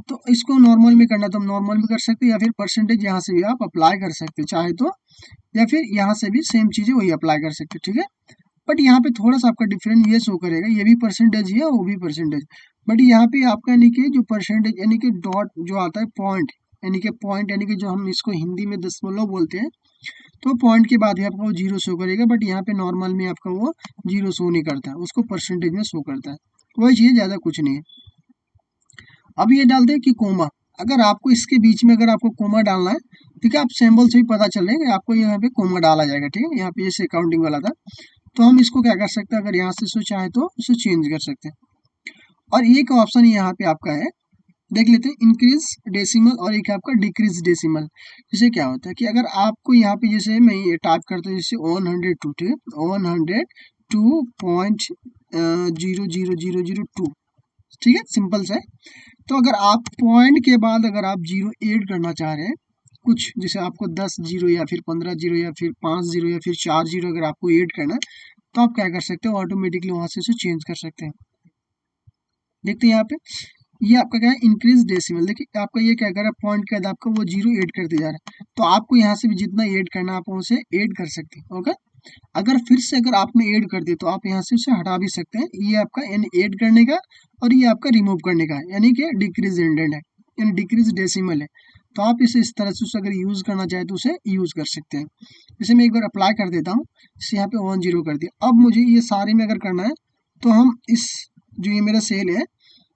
तो इसको नॉर्मल में करना तो हम नॉर्मल भी कर सकते हैं या फिर परसेंटेज यहाँ से भी आप अप्लाई कर सकते हैं चाहे तो, या फिर यहाँ से भी सेम चीजें वही अप्लाई कर सकते हैं। ठीक है, बट यहाँ पे थोड़ा सा आपका डिफरेंट ये शो करेगा, ये भी परसेंटेज ही है वो भी परसेंटेज, बट यहाँ पे आपका यानी कि जो परसेंटेज यानी कि डॉट जो आता है पॉइंट, यानी कि पॉइंट यानी कि जो हम इसको हिंदी में दशमलव बोलते हैं, तो पॉइंट के बाद ही आपका वो जीरो शो करेगा। बट यहाँ पे नॉर्मल में आपका वो जीरो शो नहीं करता है, उसको परसेंटेज में शो करता है। वही चीज़, ज़्यादा कुछ नहीं है। अब ये डालते हैं कि कोमा, अगर आपको इसके बीच में अगर आपको कोमा डालना है, ठीक है, आप सिंबल से भी पता चलेगा आपको यहाँ पे कोमा डाला जाएगा। ठीक है, यहाँ पे जैसे अकाउंटिंग वाला था, तो हम इसको क्या कर सकते हैं, अगर यहाँ से इसको चाहे तो इसे चेंज कर सकते हैं। और एक ऑप्शन यहाँ पे आपका है, देख लेते हैं, इंक्रीज डेसिमल और एक आपका डिक्रीज डेसिमल। जैसे क्या होता है कि अगर आपको यहाँ पे जैसे मैं ये टाइप करता हूँ जैसे 102, ठीक है, 102.00002, ठीक है, सिंपल सा है। तो अगर आप पॉइंट के बाद अगर आप जीरो ऐड करना चाह रहे हैं कुछ, जैसे आपको 10 जीरो या फिर 15 जीरो या फिर 5 जीरो या फिर 4 जीरो अगर आपको ऐड करना है, तो आप क्या कर सकते हो, ऑटोमेटिकली वहां से चेंज कर सकते हैं। देखते हैं यहाँ पे ये आपका क्या है, इंक्रीज डेसिमल। देखिए आपका ये क्या कर रहा है, पॉइंट के बाद आपका वो जीरो ऐड करते जा रहा है, तो आपको यहाँ से भी जितना ऐड करना है आप उसे ऐड कर सकते हैं। ओके, अगर फिर से अगर आपने ऐड कर दिया तो आप यहाँ से उसे हटा भी सकते हैं। ये आपका यानी ऐड करने का और ये आपका रिमूव करने का है, यानी कि डिक्रीज एंडेड है, यानी डिक्रीज डेसिमल है। तो आप इसे इस तरह से उसे अगर यूज करना चाहे तो उसे यूज कर सकते हैं। जैसे मैं एक बार अप्लाई कर देता हूँ, जैसे यहाँ पे 10 कर दिया। अब मुझे ये सारे में अगर करना है, तो हम इस जो ये मेरा सेल है,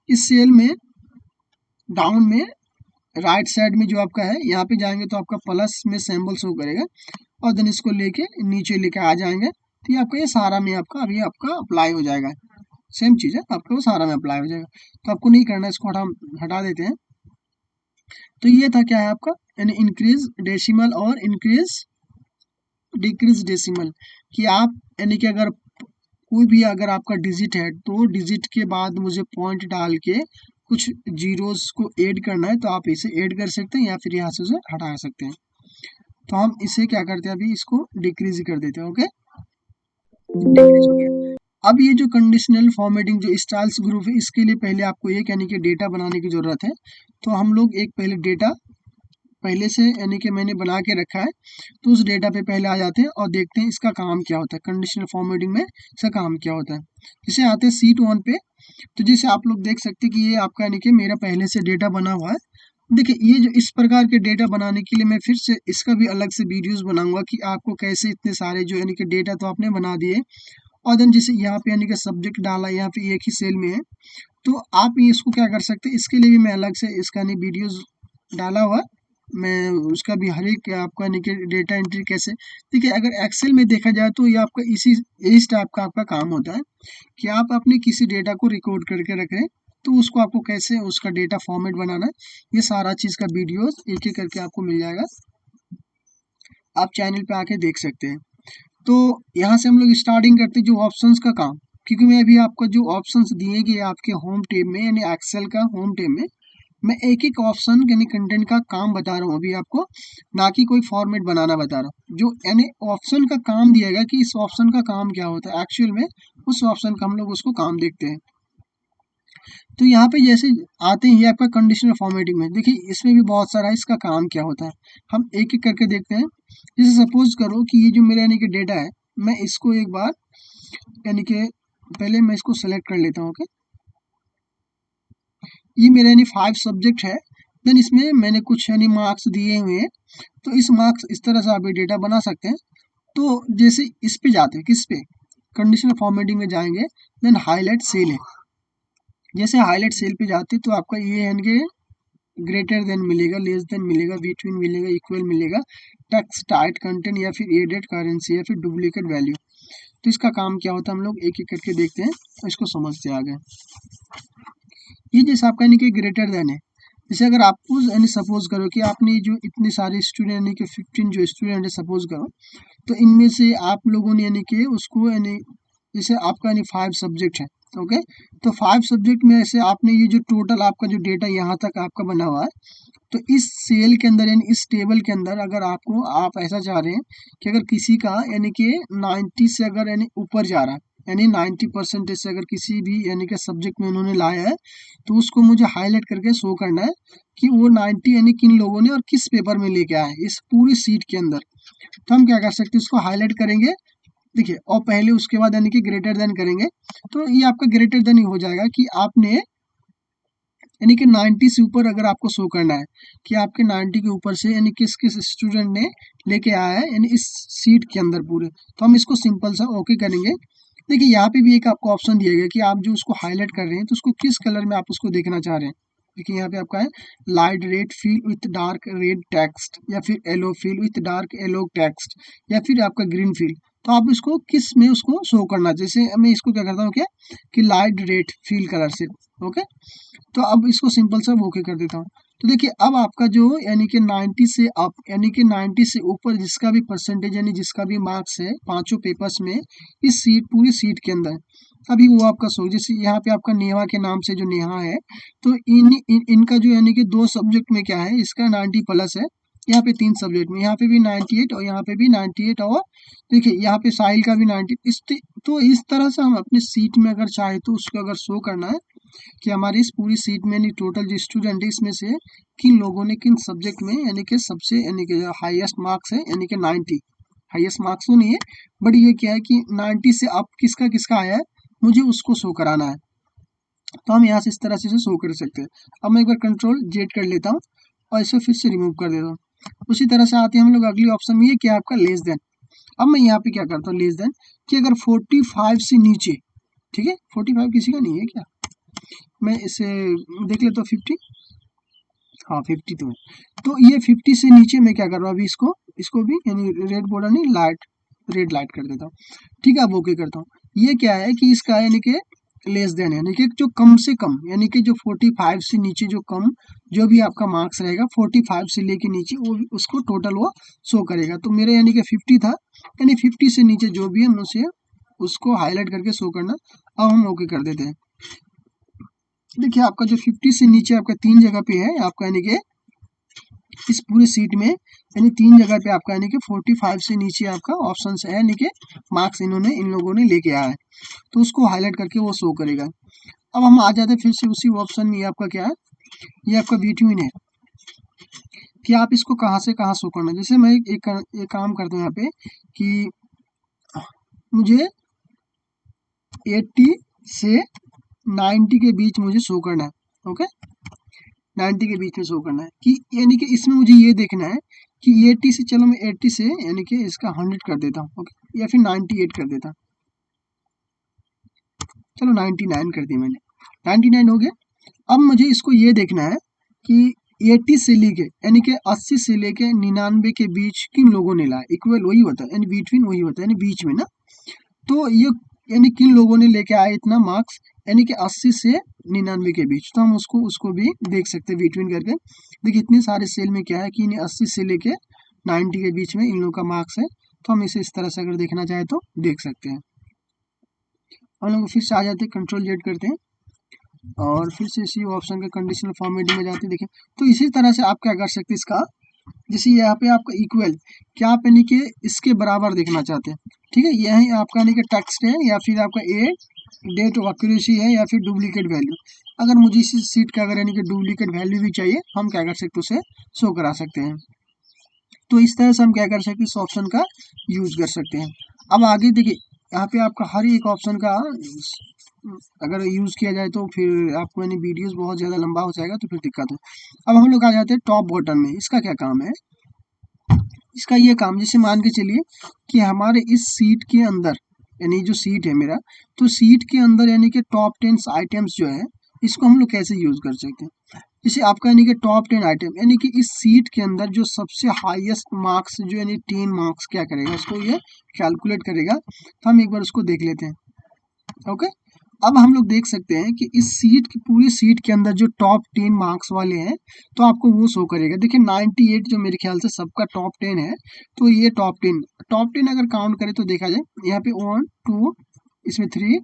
इस सेल में डाउन में राइट साइड में जो आपका है यहाँ पे जाएंगे तो आपका प्लस में सिंबल शो करेगा, और देन इसको लेके नीचे लेके आ जाएंगे, तो ये आपका ये सारा में आपका अभी आपका अप्लाई हो जाएगा। सेम चीज़ है, आपका वो सारा में अप्लाई हो जाएगा। तो आपको नहीं करना है, इसको हटा देते हैं। तो ये था क्या है आपका, यानी इंक्रीज डेसिमल और इंक्रीज डिक्रीज डेसिमल, कि आप यानी कि अगर कोई भी अगर आपका डिजिट है तो डिजिट के बाद मुझे पॉइंट डाल के कुछ जीरोस को ऐड करना है, तो आप इसे ऐड कर सकते हैं या फिर यहाँ से उसे हटा सकते हैं। तो हम इसे क्या करते हैं, अभी इसको डिक्रीज कर देते हैं। ओके, डिक्रीज हो गया। अब ये जो कंडीशनल फॉर्मेटिंग जो स्टाइल्स ग्रुप है, इसके लिए पहले आपको एक यानी कि डेटा बनाने की जरूरत है। तो हम लोग एक पहले डेटा पहले से यानी कि मैंने बना के रखा है, तो उस डेटा पे पहले आ जाते हैं और देखते हैं इसका काम क्या होता है, कंडीशनल फॉर्मेटिंग में इसका काम क्या होता है। जैसे आते हैं सीट 1 पे, तो जैसे आप लोग देख सकते हैं कि ये आपका यानी कि मेरा पहले से डेटा बना हुआ है। देखिए ये जो इस प्रकार के डेटा बनाने के लिए मैं फिर से इसका भी अलग से वीडियोस बनाऊंगा कि आपको कैसे इतने सारे जो यानी कि डेटा तो आपने बना दिए, और देन जैसे यहाँ पे यानी कि सब्जेक्ट डाला, यहाँ पे एक ही सेल में है, तो आप ये इसको क्या कर सकते हैं, इसके लिए भी मैं अलग से इसका नहीं वीडियोस डाला हुआ है। मैं उसका भी हर एक आपका यानी कि डेटा एंट्री कैसे, देखिए अगर एक्सेल में देखा जाए तो ये आपका इस टाइप का आपका काम होता है कि आप अपने किसी डेटा को रिकॉर्ड करके रखें, तो उसको आपको कैसे उसका डेटा फॉर्मेट बनाना है, ये सारा चीज़ का वीडियोस एक एक करके आपको मिल जाएगा, आप चैनल पे आके देख सकते हैं। तो यहाँ से हम लोग स्टार्टिंग करते हैं जो ऑप्शंस का काम, क्योंकि मैं अभी आपको जो ऑप्शंस दिए गए आपके होम टैब में यानी एक्सेल का होम टैब में, मैं एक एक ऑप्शन यानी कंटेंट का काम बता रहा हूँ अभी आपको, ना कि कोई फॉर्मेट बनाना बता रहा हूँ। जो यानी ऑप्शन का काम दिया गया कि इस ऑप्शन का काम क्या होता है एक्चुअल में, उस ऑप्शन का हम लोग उसको काम देखते हैं। तो यहाँ पे जैसे आते हैं ये आपका कंडीशनल फॉर्मेटिंग में, देखिए इसमें भी बहुत सारा इसका काम क्या होता है, हम एक एक करके देखते हैं। जैसे सपोज करो कि ये जो मेरा यानी कि डेटा है, मैं इसको एक बार यानी कि पहले मैं इसको सेलेक्ट कर लेता हूँ। ओके, ये मेरा यानी 5 सब्जेक्ट है, देन इसमें मैंने कुछ यानी मार्क्स दिए हुए हैं, तो इस मार्क्स इस तरह से आप ये डेटा बना सकते हैं। तो जैसे इस पे जाते हैं, किस पे, कंडीशनल फॉर्मेटिंग में जाएंगे, देन हाईलाइट सेल है, जैसे हाईलाइट सेल पे जाते तो आपका ये यानी कि ग्रेटर देन मिलेगा, लेस देन मिलेगा, बिटवीन मिलेगा, इक्वल मिलेगा, टेक्स्ट टाइट कंटेंट या फिर एडेड करेंसी या फिर डुप्लीकेट वैल्यू। तो इसका काम क्या होता है हम लोग एक एक करके देखते हैं और इसको समझते आगे। ये जैसे आपका यानी कि ग्रेटर देन है, जैसे अगर आपको यानी सपोज करो कि आपने जो इतने सारे स्टूडेंट यानी कि 15 जो स्टूडेंट है सपोज करो, तो इनमें से आप लोगों ने यानी कि उसको यानी जैसे आपका यानी 5 सब्जेक्ट है, ओके, तो 5 सब्जेक्ट में से आपने ये जो टोटल आपका जो डेटा यहाँ तक आपका बना हुआ है, तो इस सेल के अंदर यानी इस टेबल के अंदर अगर आपको आप ऐसा चाह रहे हैं कि अगर किसी का यानी कि 90 से अगर यानी ऊपर जा रहा है, यानी 90% से अगर किसी भी यानी कि सब्जेक्ट में उन्होंने लाया है, तो उसको मुझे हाईलाइट करके शो करना है कि वो 90 यानी किन लोगों ने और किस पेपर में लेके आए इस पूरी सीट के अंदर। तो हम क्या कर सकते हैं, उसको हाईलाइट करेंगे, देखिए, और पहले उसके बाद यानी कि ग्रेटर देन करेंगे, तो ये आपका ग्रेटर देन ही हो जाएगा कि आपने यानी कि 90 से ऊपर अगर आपको शो करना है कि आपके 90 के ऊपर से यानी किस किस स्टूडेंट ने लेके आया है यानी इस सीट के अंदर पूरे, तो हम इसको सिंपल सा ओके करेंगे। देखिए यहाँ पे भी एक आपको ऑप्शन दिया गया कि आप जो उसको हाईलाइट कर रहे हैं तो उसको किस कलर में आप उसको देखना चाह रहे हैं। देखिए यहाँ पे आपका है light red feel with dark red text, या फिर yellow feel with dark yellow text, या फिर आपका ग्रीन फील। तो आप इसको किस में उसको शो करना, जैसे मैं इसको क्या करता हूँ क्या कि लाइट रेड फील कलर से, ओके, तो अब इसको सिंपल सा ओके कर देता हूँ। तो देखिए अब आपका जो यानी कि 90 से अप यानी कि 90 से ऊपर जिसका भी परसेंटेज यानी जिसका भी मार्क्स है पांचों पेपर्स में इस सीट पूरी सीट के अंदर, अभी वो आपका सो, जैसे यहाँ पे आपका नेहा के नाम से जो नेहा है, तो इनका जो यानी कि 2 सब्जेक्ट में क्या है, इसका 90 प्लस है, यहाँ पे 3 सब्जेक्ट में, यहाँ पे भी 98 और यहाँ पे भी 98, और देखिए यहाँ पे साहिल का भी 90। तो इस तरह से हम अपने सीट में अगर चाहे तो उसको अगर शो करना है कि हमारी इस पूरी सीट में यानी टोटल जो स्टूडेंट है इसमें से किन लोगों ने किन सब्जेक्ट में यानी कि सबसे यानी कि हाईएस्ट मार्क्स है यानी कि 90, हाईएस्ट मार्क्स तो नहीं है बट ये क्या है कि 90 से अप किसका किसका आया है मुझे उसको शो कराना है। तो हम यहाँ से इस तरह से इसे शो कर सकते हैं। अब मैं एक बार कंट्रोल जेड कर लेता हूँ और इसे फिर से रिमूव कर देता हूँ। उसी तरह से आते हैं हम लोग अगली ऑप्शन में, ये क्या आपका लेस देन। अब मैं यहाँ पे क्या करता हूँ लेस देन कि अगर 45 से नीचे, ठीक है 45 किसी का नहीं है क्या, मैं इसे देख लेता हूँ 50, हाँ 50 तो है, तो ये 50 से नीचे मैं क्या कर रहा हूँ अभी इसको भी यानी रेड बॉर्डर नहीं लाइट रेड लाइट कर देता हूँ, ठीक है। अब ओके करता हूँ, ये क्या है कि इसका यानी कि लेस देन है यानी कि जो कम से कम यानी कि जो 45 से नीचे जो कम जो भी आपका मार्क्स रहेगा 45 से लेके नीचे वो उसको टोटल वो शो करेगा। तो मेरे यानी कि 50 था, यानी 50 से नीचे जो भी है मुझसे उसको हाईलाइट करके शो करना। अब हम ओके कर देते हैं। देखिए आपका जो 50 से नीचे आपका 3 जगह पे है आपका यानी कि इस पूरी सीट में यानी 3 जगह पे आपका यानी कि 45 से नीचे आपका ऑप्शन है यानी कि मार्क्स इन्होंने इन लोगों ने लेके आया है, तो उसको हाईलाइट करके वो शो करेगा। अब हम आ जाते हैं फिर से उसी ऑप्शन में, ये आपका क्या है, ये आपका बिटवीन है। कि आप इसको कहाँ से कहाँ शो करना है। जैसे मैं एक काम करता हूँ यहाँ पे कि मुझे 80 से 90 के बीच मुझे शो करना है। ओके, 90 के बीच में शो करना है कि यानी कि इसमें मुझे ये देखना है कि 80 से, चलो मैं 80 से यानी कि इसका 100 कर देता हूँ। ओके, या फिर 98 कर देता हूँ। चलो 99 कर दी मैंने, 99 हो गया। अब मुझे इसको ये देखना है कि 80 से लेके यानी कि 80 से लेके 99 के बीच किन लोगों ने लाया। इक्वल वही होता है, यानी बिटवीन वही होता है, यानी बीच में ना। तो ये यानी किन लोगों ने लेके आया इतना मार्क्स, यानी कि 80 से 99 के बीच। तो हम उसको भी देख सकते हैं बिटवीन करके। देखिए इतने सारे सेल में क्या है कि इन्हें 80 से लेके 90 के बीच में इन लोगों का मार्क्स है। तो हम इसे इस तरह से अगर देखना चाहे तो देख सकते हैं। हम लोग फिर से आ जाते हैं, कंट्रोल जेड करते हैं और फिर से इसी ऑप्शन के कंडीशनल फॉर्मेटिंग में जाते हैं। देखिए तो इसी तरह से आप क्या कर सकते हैं इसका, जैसे यहाँ पे आपका इक्वल, क्या आप यानी कि इसके बराबर देखना चाहते हैं, ठीक है। यही आपका यानी कि टेक्स्ट है या फिर आपका ए डेट ऑफ एक्यूरेसी है या फिर डुप्लीकेट वैल्यू। अगर मुझे इसी सीट का अगर यानी कि डुप्लीकेट वैल्यू भी चाहिए, हम क्या कर सकते हैं, उसे शो करा सकते हैं। तो इस तरह से हम क्या कर सकते हैं, इस ऑप्शन का यूज कर सकते हैं। अब आगे देखिए यहाँ पे आपका हर एक ऑप्शन का अगर यूज किया जाए तो फिर आपको यानी वीडियोस बहुत ज़्यादा लंबा हो जाएगा, तो फिर दिक्कत है। अब हम लोग आ जाते हैं टॉप बॉटम में। इसका क्या काम है, इसका ये काम, जैसे मान के चलिए कि हमारे इस सीट के अंदर, यानी जो सीट है मेरा, तो सीट के अंदर यानी कि टॉप 10 आइटम्स जो है, इसको हम लोग कैसे यूज कर सकते हैं। जैसे आपका यानी कि टॉप 10 आइटम, यानी कि इस सीट के अंदर जो सबसे हाईएस्ट मार्क्स जो यानी 10 मार्क्स क्या करेगा, उसको ये कैलकुलेट करेगा। तो हम एक बार उसको देख लेते हैं। ओके, अब हम लोग देख सकते हैं कि इस सीट की, पूरी सीट के अंदर जो टॉप 10 मार्क्स वाले हैं, तो आपको वो शो करेगा। देखिए 98 जो मेरे ख्याल से सबका टॉप 10 है, तो ये टॉप 10 अगर काउंट करें तो देखा जाए यहाँ पे 1 2, इसमें 3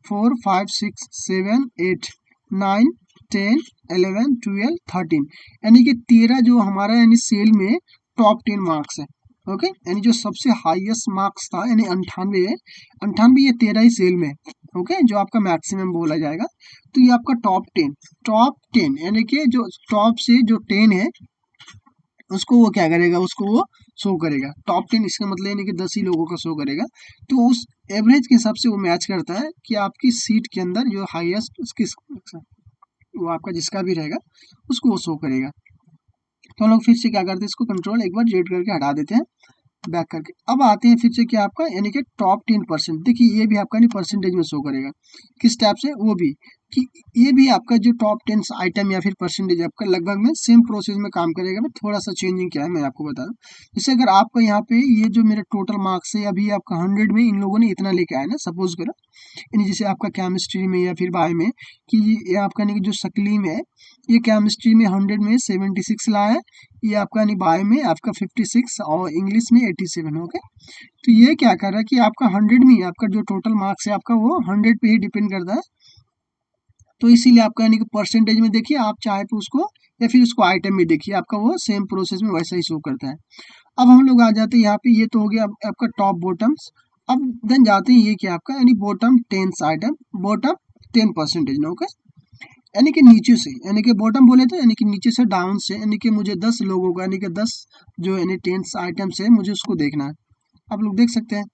4 5 6 7 8 9 10 11 12 13, यानी कि 13 जो हमारा यानी सेल में टॉप 10 मार्क्स है। ओके, यानी जो सबसे हाईएस्ट मार्क्स था यानी 98 है, 98 ये 13 ही सेल में। ओके, जो आपका मैक्सिमम बोला जाएगा। तो ये आपका टॉप 10 यानी कि जो टॉप से जो 10 है उसको वो क्या करेगा, उसको वो शो करेगा। टॉप 10 इसका मतलब यानी कि 10 ही लोगों का शो करेगा। तो उस एवरेज के हिसाब से वो मैच करता है कि आपकी सीट के अंदर जो हाईएस्ट उसकी, वो आपका जिसका भी रहेगा उसको वो शो करेगा। तो हम लोग फिर से क्या करते हैं, इसको कंट्रोल एक बार जेड करके हटा देते हैं, बैक करके। अब आते हैं फिर से क्या आपका यानी कि टॉप 10%। देखिए ये भी आपका नहीं परसेंटेज में शो करेगा, किस टाइप से, वो भी कि ये भी आपका जो टॉप 10 आइटम या फिर परसेंटेज आपका लगभग में सेम प्रोसेस में काम करेगा। मैं थोड़ा सा चेंजिंग क्या है मैं आपको बता दूं। जैसे अगर आपका यहाँ पे ये जो मेरा टोटल मार्क्स है, अभी आपका 100 में इन लोगों ने इतना लेके आया ना, सपोज करो यानी जैसे आपका केमिस्ट्री में या फिर बायो में कि ये आपका यानी कि जो सकलीम है, ये केमिस्ट्री में 100 में 76 लाया है, ये आपका यानी बायो में आपका 56 और इंग्लिश में 87। ओके, तो ये क्या कर रहा है कि आपका 100 में आपका जो टोटल मार्क्स है आपका वो 100 पे ही डिपेंड करता है। तो इसीलिए आपका यानी कि परसेंटेज में देखिए आप चाहे तो उसको, या फिर उसको आइटम में देखिए, आपका वो सेम प्रोसेस में वैसा ही शो करता है। अब हम लोग आ जाते हैं यहाँ पे, ये तो हो गया आपका टॉप बॉटम्स। अब देन जाते हैं ये क्या आपका यानी बॉटम 10 आइटम, बॉटम 10% ना। ओके, यानी कि नीचे से, यानी कि बॉटम बोले तो यानी कि नीचे से डाउन से, यानी कि मुझे 10 लोगों का यानी कि 10 जो यानी 10 आइटम्स है मुझे उसको देखना है। आप लोग देख सकते हैं,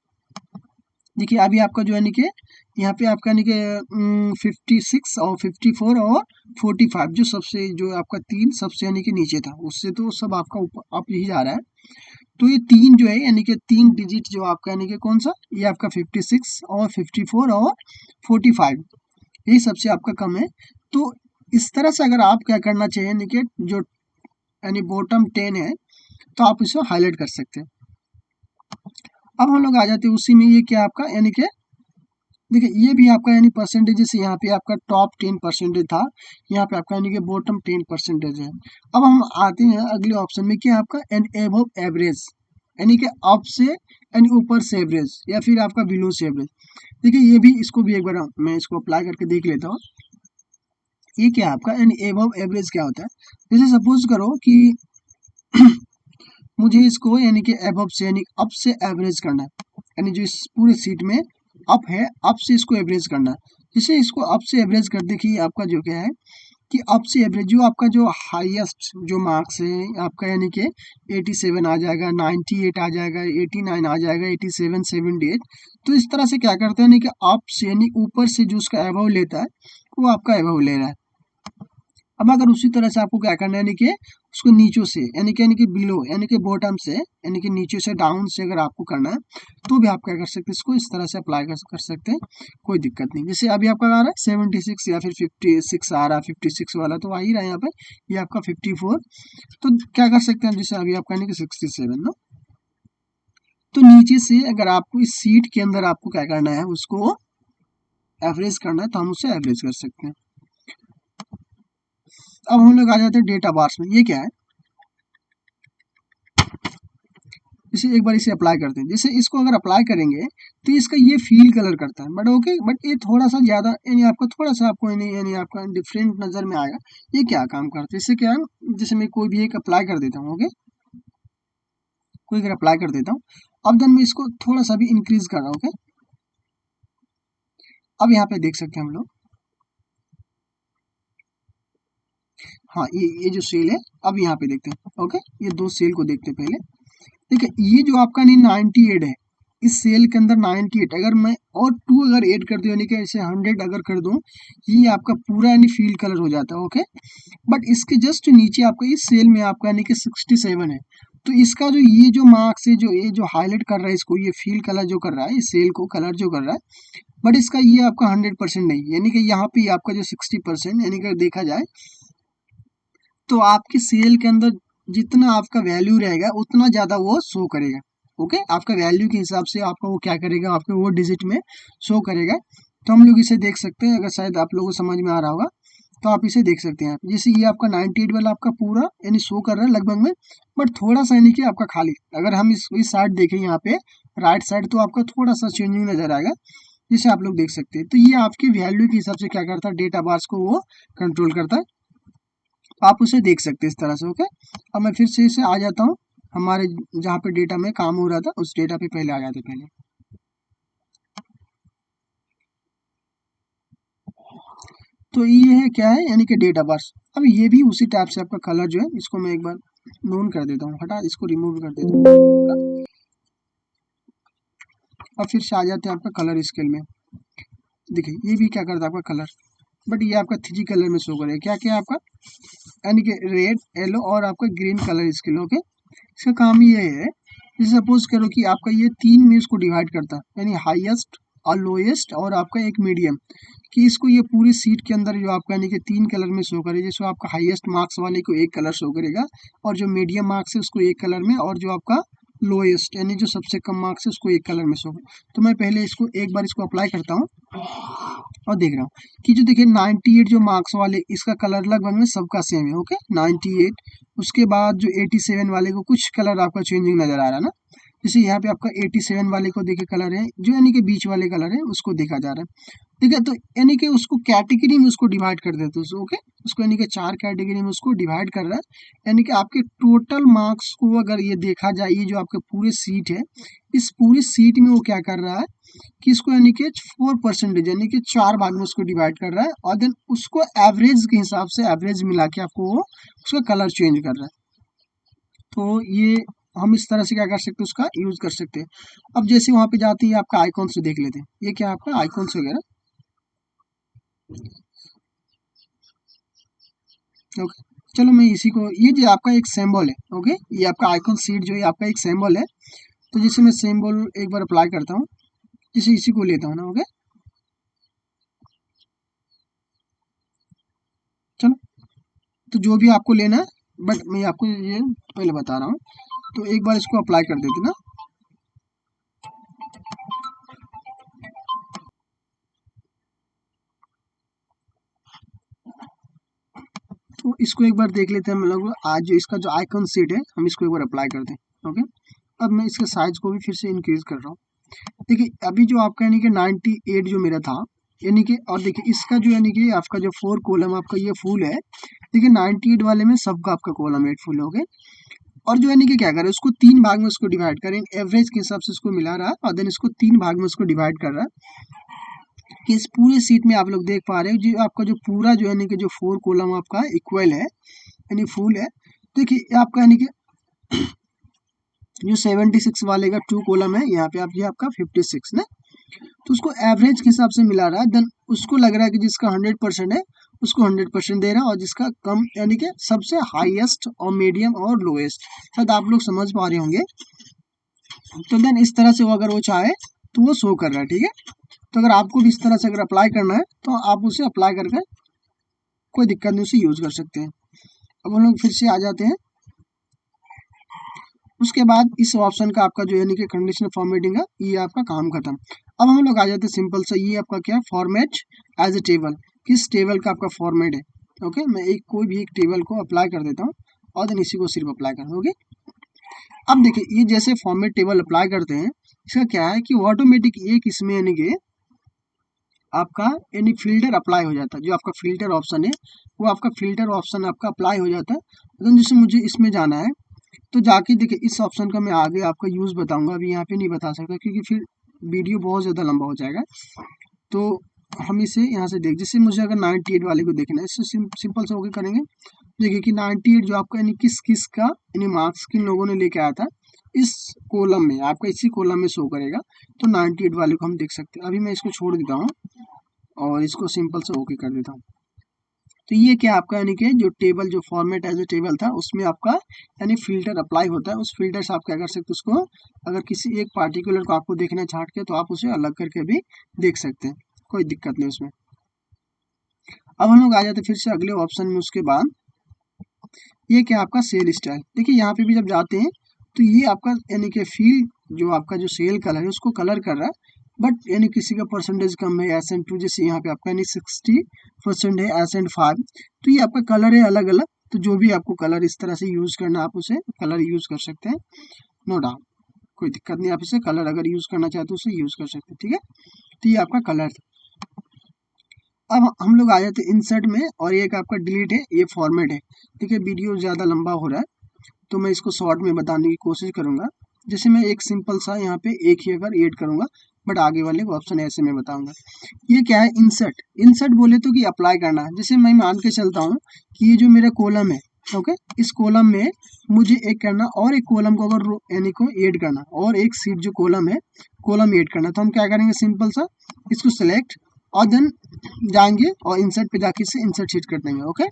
देखिए अभी आपका जो यानी कि यहाँ पे आपका यानी कि 56 और 54 और 45 जो सबसे, जो आपका 3 सबसे यानी कि नीचे था, उससे तो सब आपका ऊपर अप यही जा रहा है। तो ये 3 जो है यानी कि 3 डिजिट जो आपका यानी कि कौन सा, ये आपका 56 और 54 और 45, ये सबसे आपका कम है। तो इस तरह से अगर आप क्या करना चाहिए यानी कि जो यानी बॉटम 10 है, तो आप इसे हाईलाइट कर सकते हैं। अब हम लोग आ जाते हैं उसी में, ये क्या आपका यानी कि देखिए ये भी आपका यानी परसेंटेज से, यहाँ पे आपका टॉप 10% था, यहाँ पे आपका यानी कि बॉटम 10% है। अब हम आते हैं अगले ऑप्शन में, क्या आपका एन एबव एवरेज, यानी कि अप से यानी ऊपर से एवरेज या फिर आपका बिलो से एवरेज। देखिए ये भी, इसको भी एक बार मैं इसको अप्लाई करके देख लेता हूँ। ये क्या आपका यानी एबव एवरेज क्या होता है, जैसे सपोज करो कि मुझे इसको यानी कि एबव से यानी अप से एवरेज करना है, यानी जो इस पूरे सीट में अप है, अप से इसको एवरेज करना है। जैसे इसको अप से एवरेज कर, देखिए आपका जो क्या है कि आपसे एवरेज जो आपका जो हाईएस्ट जो मार्क्स है आपका, यानी कि 87 आ जाएगा, 98 आ जाएगा, 89 आ जाएगा, 87, 78। तो इस तरह से क्या करते हैं, यानी कि आपसे यानी ऊपर से जो उसका एबव लेता है वो आपका एबव ले रहा है। अब अगर उसी तरह से आपको क्या करना है, यानी कि उसको नीचों से यानी कि बिलो यानी कि बॉटम से यानी कि नीचे से डाउन से अगर आपको करना है तो भी आप क्या कर सकते हैं, इसको इस तरह से अप्लाई कर सकते हैं, कोई दिक्कत नहीं। जैसे अभी आपका आ रहा है 76 या फिर 56 आ रहा है, 56 वाला तो आ ही रहा है यहाँ पे, ये आपका 54। तो क्या कर सकते हैं, जैसे अभी आपका यानी कि 67 ना, तो नीचे से अगर आपको इस सीट के अंदर आपको क्या करना है, उसको एवरेज करना है, तो हम उससे एवरेज कर सकते हैं। अब हम लोग आ जाते हैं डेटा बार्स में। ये क्या है, जैसे एक बार इसे अप्लाई करते हैं, जैसे इसको अगर अप्लाई करेंगे तो इसका ये फील कलर करता है, बट ओके, बट ये थोड़ा सा ज़्यादा यानी आपको थोड़ा सा आपको यानी आपका डिफरेंट नज़र में आएगा। ये क्या काम करता है, इससे क्या है, जैसे मैं कोई भी एक अप्लाई कर देता हूँ, ओके, कोई अगर अप्लाई कर देता हूँ, अब देन मैं इसको थोड़ा सा भी इंक्रीज कर रहा हूँ, ओके। अब यहाँ पे देख सकते हैं हम लोग, हाँ ये जो सेल है, अब यहाँ पे देखते हैं, ओके, ये दो सेल को देखते हैं पहले। देखिए ये जो आपका नहीं 98 है, इस सेल के अंदर 98, अगर मैं और 2 अगर ऐड कर दूं यानी कि ऐसे 100 अगर कर दूं, ये आपका पूरा यानी फील कलर हो जाता है, ओके। बट इसके जस्ट नीचे आपका इस सेल में आपका यानी कि 67 है, तो इसका जो ये जो मार्क्स है, जो ये जो हाईलाइट कर रहा है इसको, ये फील कलर जो कर रहा है, इस सेल को कलर जो कर रहा है, बट इसका ये आपका 100% नहीं, यानी कि यहाँ पे आपका जो 60% यानी कि देखा जाए तो आपकी सेल के अंदर जितना आपका वैल्यू रहेगा उतना ज़्यादा वो शो करेगा, ओके। आपका वैल्यू के हिसाब से आपका वो क्या करेगा, आपके वो डिजिट में शो करेगा। तो हम लोग इसे देख सकते हैं, अगर शायद आप लोगों को समझ में आ रहा होगा तो आप इसे देख सकते हैं। जैसे ये आपका 98 वाला आपका पूरा यानी शो कर रहा है लगभग में, बट थोड़ा सा यानी कि आपका खाली, अगर हम इस साइड देखें यहाँ पे राइट साइड, तो आपका थोड़ा सा चेंजिंग नजर आएगा, जिसे आप लोग देख सकते हैं। तो ये आपकी वैल्यू के हिसाब से क्या करता है, डेटा बार्स को वो कंट्रोल करता है, आप उसे देख सकते हैं इस तरह से, ओके। अब मैं फिर से इसे आ जाता हूँ, हमारे जहाँ पे डेटा में काम हो रहा था उस डेटा पे पहले आ जाते पहले। तो ये है क्या है, यानी कि डेटा बार्स। अब ये भी उसी टाइप से आपका कलर जो है, इसको मैं एक बार नोन कर देता हूँ, हटा इसको रिमूव कर देता हूँ। अब फिर से आ जाते हैं आपका कलर स्केल में। देखिए ये भी क्या करता है आपका कलर, बट ये आपका 3 कलर में शो करेगा, क्या क्या आपका, यानी कि रेड, येलो और आपका ग्रीन कलर स्केल, ओके। इसका काम ये है, जैसे सपोज करो कि आपका ये 3 में इसको डिवाइड करता है, यानी हाईएस्ट और लोएस्ट और आपका एक मीडियम, कि इसको ये पूरी सीट के अंदर जो आपका यानी कि 3 कलर में शो करे, जैसे आपका हाईएस्ट मार्क्स वाले को एक कलर शो करेगा, और जो मीडियम मार्क्स है उसको एक कलर में, और जो आपका लोएस्ट यानी जो सबसे कम मार्क्स है उसको एक कलर में शो। तो मैं पहले इसको एक बार इसको अप्लाई करता हूँ और देख रहा हूँ कि जो देखिए 98 जो मार्क्स वाले, इसका कलर लगभग में सबका सेम है, ओके 98। उसके बाद जो 87 वाले को कुछ कलर आपका चेंजिंग नजर आ रहा है ना, जैसे यहाँ पे आपका 87 वाले को देखिए कलर है जो यानी कि बीच वाले कलर है उसको देखा जा रहा है, ठीक है। तो यानी कि उसको कैटेगरी में उसको डिवाइड कर देते हैं, ओके, उसको यानी कि 4 कैटेगरी में उसको डिवाइड कर रहा है। यानी कि आपके टोटल मार्क्स को अगर ये देखा जाए, ये जो आपके पूरे सीट है, इस पूरी सीट में वो क्या कर रहा है कि इसको यानी कि 4% यानी कि 4 भाग में उसको डिवाइड कर रहा है, और देन उसको एवरेज के हिसाब से एवरेज मिला के आपको वो उसका कलर चेंज कर रहा है। तो ये हम इस तरह से क्या कर सकते हैं, उसका यूज कर सकते हैं। अब जैसे वहां पे जाते ही आपका आइकॉन से देख लेते हैं, ये क्या आपका आइकॉन्स वगैरह, ओके। चलो मैं इसी को, ये जो आपका एक सिंबल है, ओके, ये आपका आइकॉन सीट जो है आपका एक सिंबल है। तो जैसे मैं सिंबल एक बार अप्लाई करता हूँ, जैसे इसी को लेता हूँ ना, ओके। चलो, तो जो भी आपको लेना है, बट मैं आपको ये पहले बता रहा हूँ, तो एक बार इसको अप्लाई कर देते ना। तो इसको एक बार देख लेते हैं हम लोग, आज जो इसका जो आइकॉन सीट है हम इसको एक बार अप्लाई करते हैं, ओके। अब मैं इसके साइज को भी फिर से इंक्रीज कर रहा हूँ। देखिए अभी जो आपका यानी कि 98 जो मेरा था, यानी कि, और देखिए इसका जो यानी कि आपका जो 4 कॉलम आपका ये फुल है, देखिए 98 वाले में सबका आपका कॉलम 8 फुल हो गए। और जो यानी कि क्या करें, उसको 3 भाग में उसको डिवाइड करें, एवरेज के हिसाब से उसको मिला रहा है, और देन इसको 3 भाग में उसको डिवाइड कर रहा है। कि इस पूरे सीट में आप लोग देख पा रहे हो जो आपका जो पूरा जो यानी कि जो 4 कॉलम आपका इक्वल है यानी फुल है। देखिए ये आपका यानी कि जो 76 वाले का 2 कॉलम है, यहाँ पे आप ये आपका 56 ना, तो उसको एवरेज के हिसाब से मिला रहा है। देन उसको लग रहा है कि जिसका 100% है उसको 100% दे रहा है, और जिसका कम यानी कि सबसे हाईएस्ट और मीडियम और लोएस्ट, शायद आप लोग समझ पा रहे होंगे। तो देन इस तरह से वो अगर वो चाहे तो वो शो कर रहा है, ठीक है। तो अगर आपको भी इस तरह से अगर अप्लाई करना है तो आप उसे अप्लाई करके कोई दिक्कत नहीं, उसे यूज कर सकते हैं। अब हम लोग फिर से आ जाते हैं। उसके बाद इस ऑप्शन का आपका जो यानी कि कंडीशनल फॉर्मेटिंग है, ये आपका काम खत्म। अब हम लोग आ जाते हैं सिंपल सा, ये आपका क्या है, फॉर्मेट एज ए टेबल, किस टेबल का आपका फॉर्मेट है। ओके, मैं एक कोई भी एक टेबल को अप्लाई कर देता हूँ और देन इसी को सिर्फ अप्लाई कर। ओके, अब देखिए ये जैसे फॉर्मेट टेबल अप्लाई करते हैं, इसका क्या है कि ऑटोमेटिक एक इसमें यानी कि आपका यानी फिल्टर अप्लाई हो जाता है। जो आपका फिल्टर ऑप्शन है वो आपका फिल्टर ऑप्शन आपका अप्लाई हो जाता है। तो जैसे मुझे इसमें जाना है तो जाके देखिए इस ऑप्शन का मैं आगे आपका यूज़ बताऊंगा, अभी यहाँ पे नहीं बता सकता क्योंकि फिर वीडियो बहुत ज़्यादा लंबा हो जाएगा। तो हम इसे यहाँ से देख, जैसे मुझे अगर 98 वाले को देखना है, इससे सिंपल से ओके करेंगे। देखिए कि 98 जो आपका यानी किस किस का यानी मार्क्स किन लोगों ने लेके आया था, इस कॉलम में आपका इसी कॉलम में शो करेगा। तो 98 वाले को हम देख सकते हैं। अभी मैं इसको छोड़ देता हूँ और इसको सिंपल से ओके कर देता हूँ। तो ये क्या आपका यानी कि जो टेबल जो फॉर्मेट एज ए टेबल था उसमें आपका यानी फिल्टर अप्लाई होता है। उस फिल्टर से आप क्या कर सकते हैं, उसको अगर किसी एक पार्टिकुलर को आपको देखना छाट के तो आप उसे अलग करके भी देख सकते हैं, कोई दिक्कत नहीं उसमें। अब हम लोग आ जाते हैं फिर से अगले ऑप्शन में। उसके बाद ये क्या आपका सेल स्टाइल, देखिए यहाँ पे भी जब जाते हैं तो ये आपका यानी कि फील जो आपका जो सेल कलर है उसको कलर कर रहा है। बट यानी किसी का परसेंटेज कम है SN2, जैसे यहाँ पे आपका यानी 60% है SN5, तो ये आपका कलर है अलग अलग। तो जो भी आपको कलर इस तरह से यूज करना आप उसे कलर यूज कर सकते हैं, नो डाउट, कोई दिक्कत नहीं। आप इसे कलर अगर यूज करना चाहते हो उसे यूज कर सकते हैं, ठीक है। तो ये आपका कलर था। अब हम लोग आ जाते हैं इंसर्ट में, और एक आपका डिलीट है, ये फॉर्मेट है। देखिए वीडियो ज़्यादा लंबा हो रहा है तो मैं इसको शॉर्ट में बताने की कोशिश करूंगा। जैसे मैं एक सिंपल सा यहाँ पे एक ही अगर ऐड करूंगा, बट आगे वाले ऑप्शन ऐसे में बताऊंगा। ये क्या है, इंसर्ट। इंसर्ट बोले तो कि अप्लाई करना है। जैसे मैं मान के चलता हूँ कि ये जो मेरा कॉलम है, ओके, इस कॉलम में मुझे एक करना और एक कॉलम को अगर यानी को ऐड करना, और एक सीट जो कॉलम है कॉलम ऐड करना, तो हम क्या करेंगे, सिंपल सा इसको सिलेक्ट और देन जाएंगे और इंसर्ट पे जाके इसे इंसर्ट शीट कर देंगे। ओके,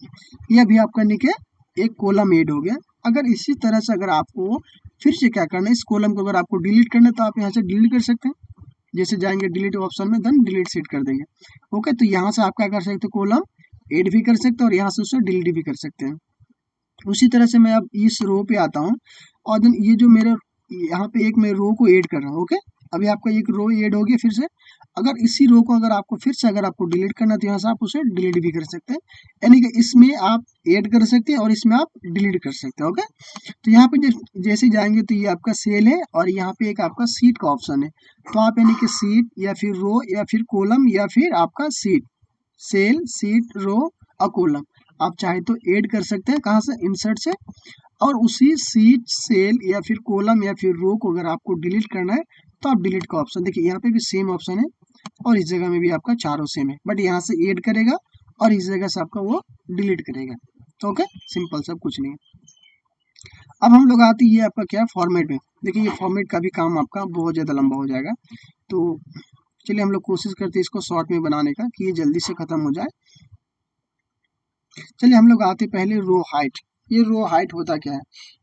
ये अभी आपका निके एक कॉलम ऐड हो गया। अगर इसी तरह से अगर आपको फिर से क्या करना है, इस कॉलम को अगर आपको डिलीट करना है तो आप यहाँ से डिलीट कर सकते हैं। जैसे जाएंगे डिलीट ऑप्शन में, देन डिलीट शीट कर देंगे। ओके, तो यहाँ से आप क्या कर सकते हो, कॉलम ऐड भी कर सकते हैं और यहाँ से उसे डिलीट भी कर सकते हैं। उसी तरह से मैं अब इस रो पे आता हूँ और देन ये जो मेरे यहाँ पे एक मैं रो को ऐड कर रहा हूँ। ओके, अभी आपका एक रो ऐड हो गया फिर से। अगर इसी रो को अगर आपको फिर से अगर आपको डिलीट करना है तो यहाँ से आप उसे डिलीट भी कर सकते हैं, यानी कि इसमें आप ऐड कर सकते हैं और इसमें आप डिलीट कर सकते हैं। ओके, तो यहाँ पे जैसे जाएंगे तो ये आपका सेल है और यहाँ पे एक आपका सीट का ऑप्शन है। तो आप यानी कि सीट या फिर रो या फिर कॉलम या फिर आपका सीट, सेल, सीट, रो और कॉलम, आप चाहे तो ऐड कर सकते हैं। कहाँ से, इंसर्ट से। और उसी सीट, सेल या फिर कॉलम या फिर रो को अगर आपको डिलीट करना है तो आप डिलीट का ऑप्शन, देखिए यहाँ पे भी सेम ऑप्शन है और इस जगह में भी आपका चारों सेम है, बट यहाँ से ऐड करेगा और इस जगह से आपका वो डिलीट करेगा। तो ओके, सिंपल, सब कुछ नहीं है। अब हम लोग आते हैं ये आपका क्या है, फॉर्मेट में। देखिए ये फॉर्मेट का भी काम आपका बहुत ज़्यादा लंबा हो जाएगा, तो चलिए हम लोग कोशिश करते हैं इसको शॉर्ट में बनाने का कि ये जल्दी से ख़त्म हो जाए। चलिए हम लोग आते पहले रो हाइट। ये रो हाइट होता क्या है,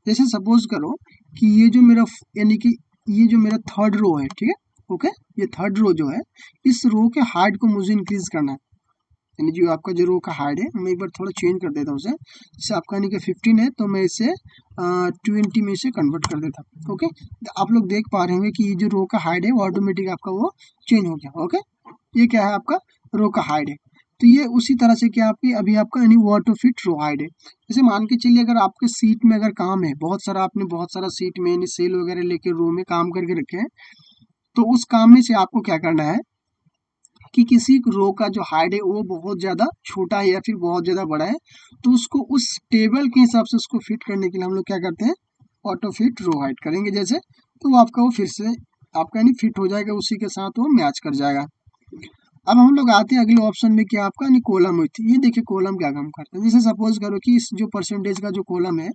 जैसे सपोज करो कि ये जो मेरा यानी कि ये जो मेरा थर्ड रो है, ठीक है, ओके, ये थर्ड रो जो है, इस रो के हाइट को मुझे इंक्रीज करना है। यानी जो आपका जो रो का हाइट है, मैं एक बार थोड़ा चेंज कर देता हूँ उसे। जैसे आपका यानी कि 15 है तो मैं इसे 20 में से कन्वर्ट कर देता हूँ। ओके, तो आप लोग देख पा रहे होंगे कि ये जो रो का हाइट है वो ऑटोमेटिक आपका वो चेंज हो गया। ओके, ये क्या है, आपका रो का हाइट है। तो ये उसी तरह से क्या आपकी अभी आपका यानी ऑटो फिट रो हाइट है। जैसे मान के चलिए अगर आपके सीट में अगर काम है बहुत सारा, आपने बहुत सारा सीट में यानी सेल वगैरह लेके रो में काम करके रखे हैं, तो उस काम में से आपको क्या करना है कि किसी रो का जो हाइट है वो बहुत ज़्यादा छोटा है या फिर बहुत ज़्यादा बड़ा है, तो उसको उस टेबल के हिसाब से उसको फिट करने के लिए हम लोग क्या करते हैं, ऑटो फिट रो हाइट करेंगे जैसे, तो वो आपका वो फिर से आपका यानी फिट हो जाएगा, उसी के साथ वो मैच कर जाएगा। अब हम लोग आते हैं अगले ऑप्शन में, क्या आपका यानी कॉलम विड्थ। ये देखिए कॉलम क्या काम करता है। जैसे सपोज करो कि इस जो परसेंटेज का जो कॉलम है,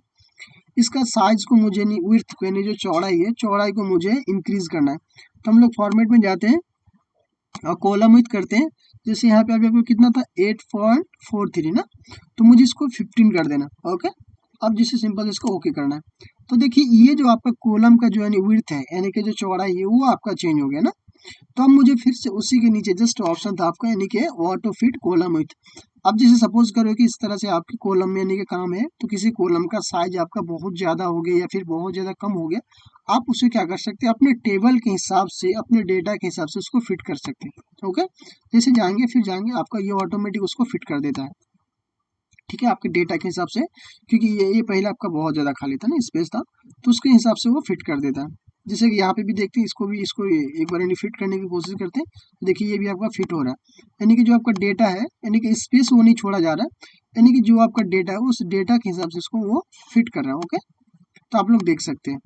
इसका साइज को मुझे नहीं, विड्थ को यानी जो चौड़ाई है, चौड़ाई को मुझे इंक्रीज करना है। तो हम लोग फॉर्मेट में जाते हैं और कॉलम विड्थ करते हैं। जैसे यहाँ पे अभी आपको कितना था 8.43 ना, तो मुझे इसको 15 कर देना। ओके, अब जिससे सिंपल इसको ओके करना है। तो देखिए ये जो आपका कॉलम का जो यानी विड्थ है, यानी कि जो चौड़ाई है, वो आपका चेंज हो गया ना। तो अब मुझे फिर से उसी के नीचे जस्ट ऑप्शन था आपका, यानी कि ऑटो फिट कॉलम विड्थ। अब जैसे सपोज करो कि इस तरह से आपके कॉलम में यानी कि काम है, तो किसी कॉलम का साइज आपका बहुत ज़्यादा हो गया या फिर बहुत ज़्यादा कम हो गया, आप उसे क्या कर सकते हैं, अपने टेबल के हिसाब से, अपने डेटा के हिसाब से उसको फिट कर सकते हैं। ओके, जैसे जाएंगे फिर जाएंगे, आपका ये ऑटोमेटिक उसको फिट कर देता है। ठीक है, आपके डेटा के हिसाब से, क्योंकि ये पहले आपका बहुत ज़्यादा खाली था ना, स्पेस था, तो उसके हिसाब से वो फिट कर देता है। जैसे कि यहाँ पे भी देखते हैं, इसको एक बार यानी फिट करने की कोशिश करते हैं। देखिए ये भी आपका फिट हो रहा है, यानी कि जो आपका डेटा है, यानी कि स्पेस वो नहीं छोड़ा जा रहा है, यानी कि जो आपका डेटा है उस डेटा के हिसाब से इसको वो फिट कर रहा है। ओके, तो आप लोग देख सकते हैं।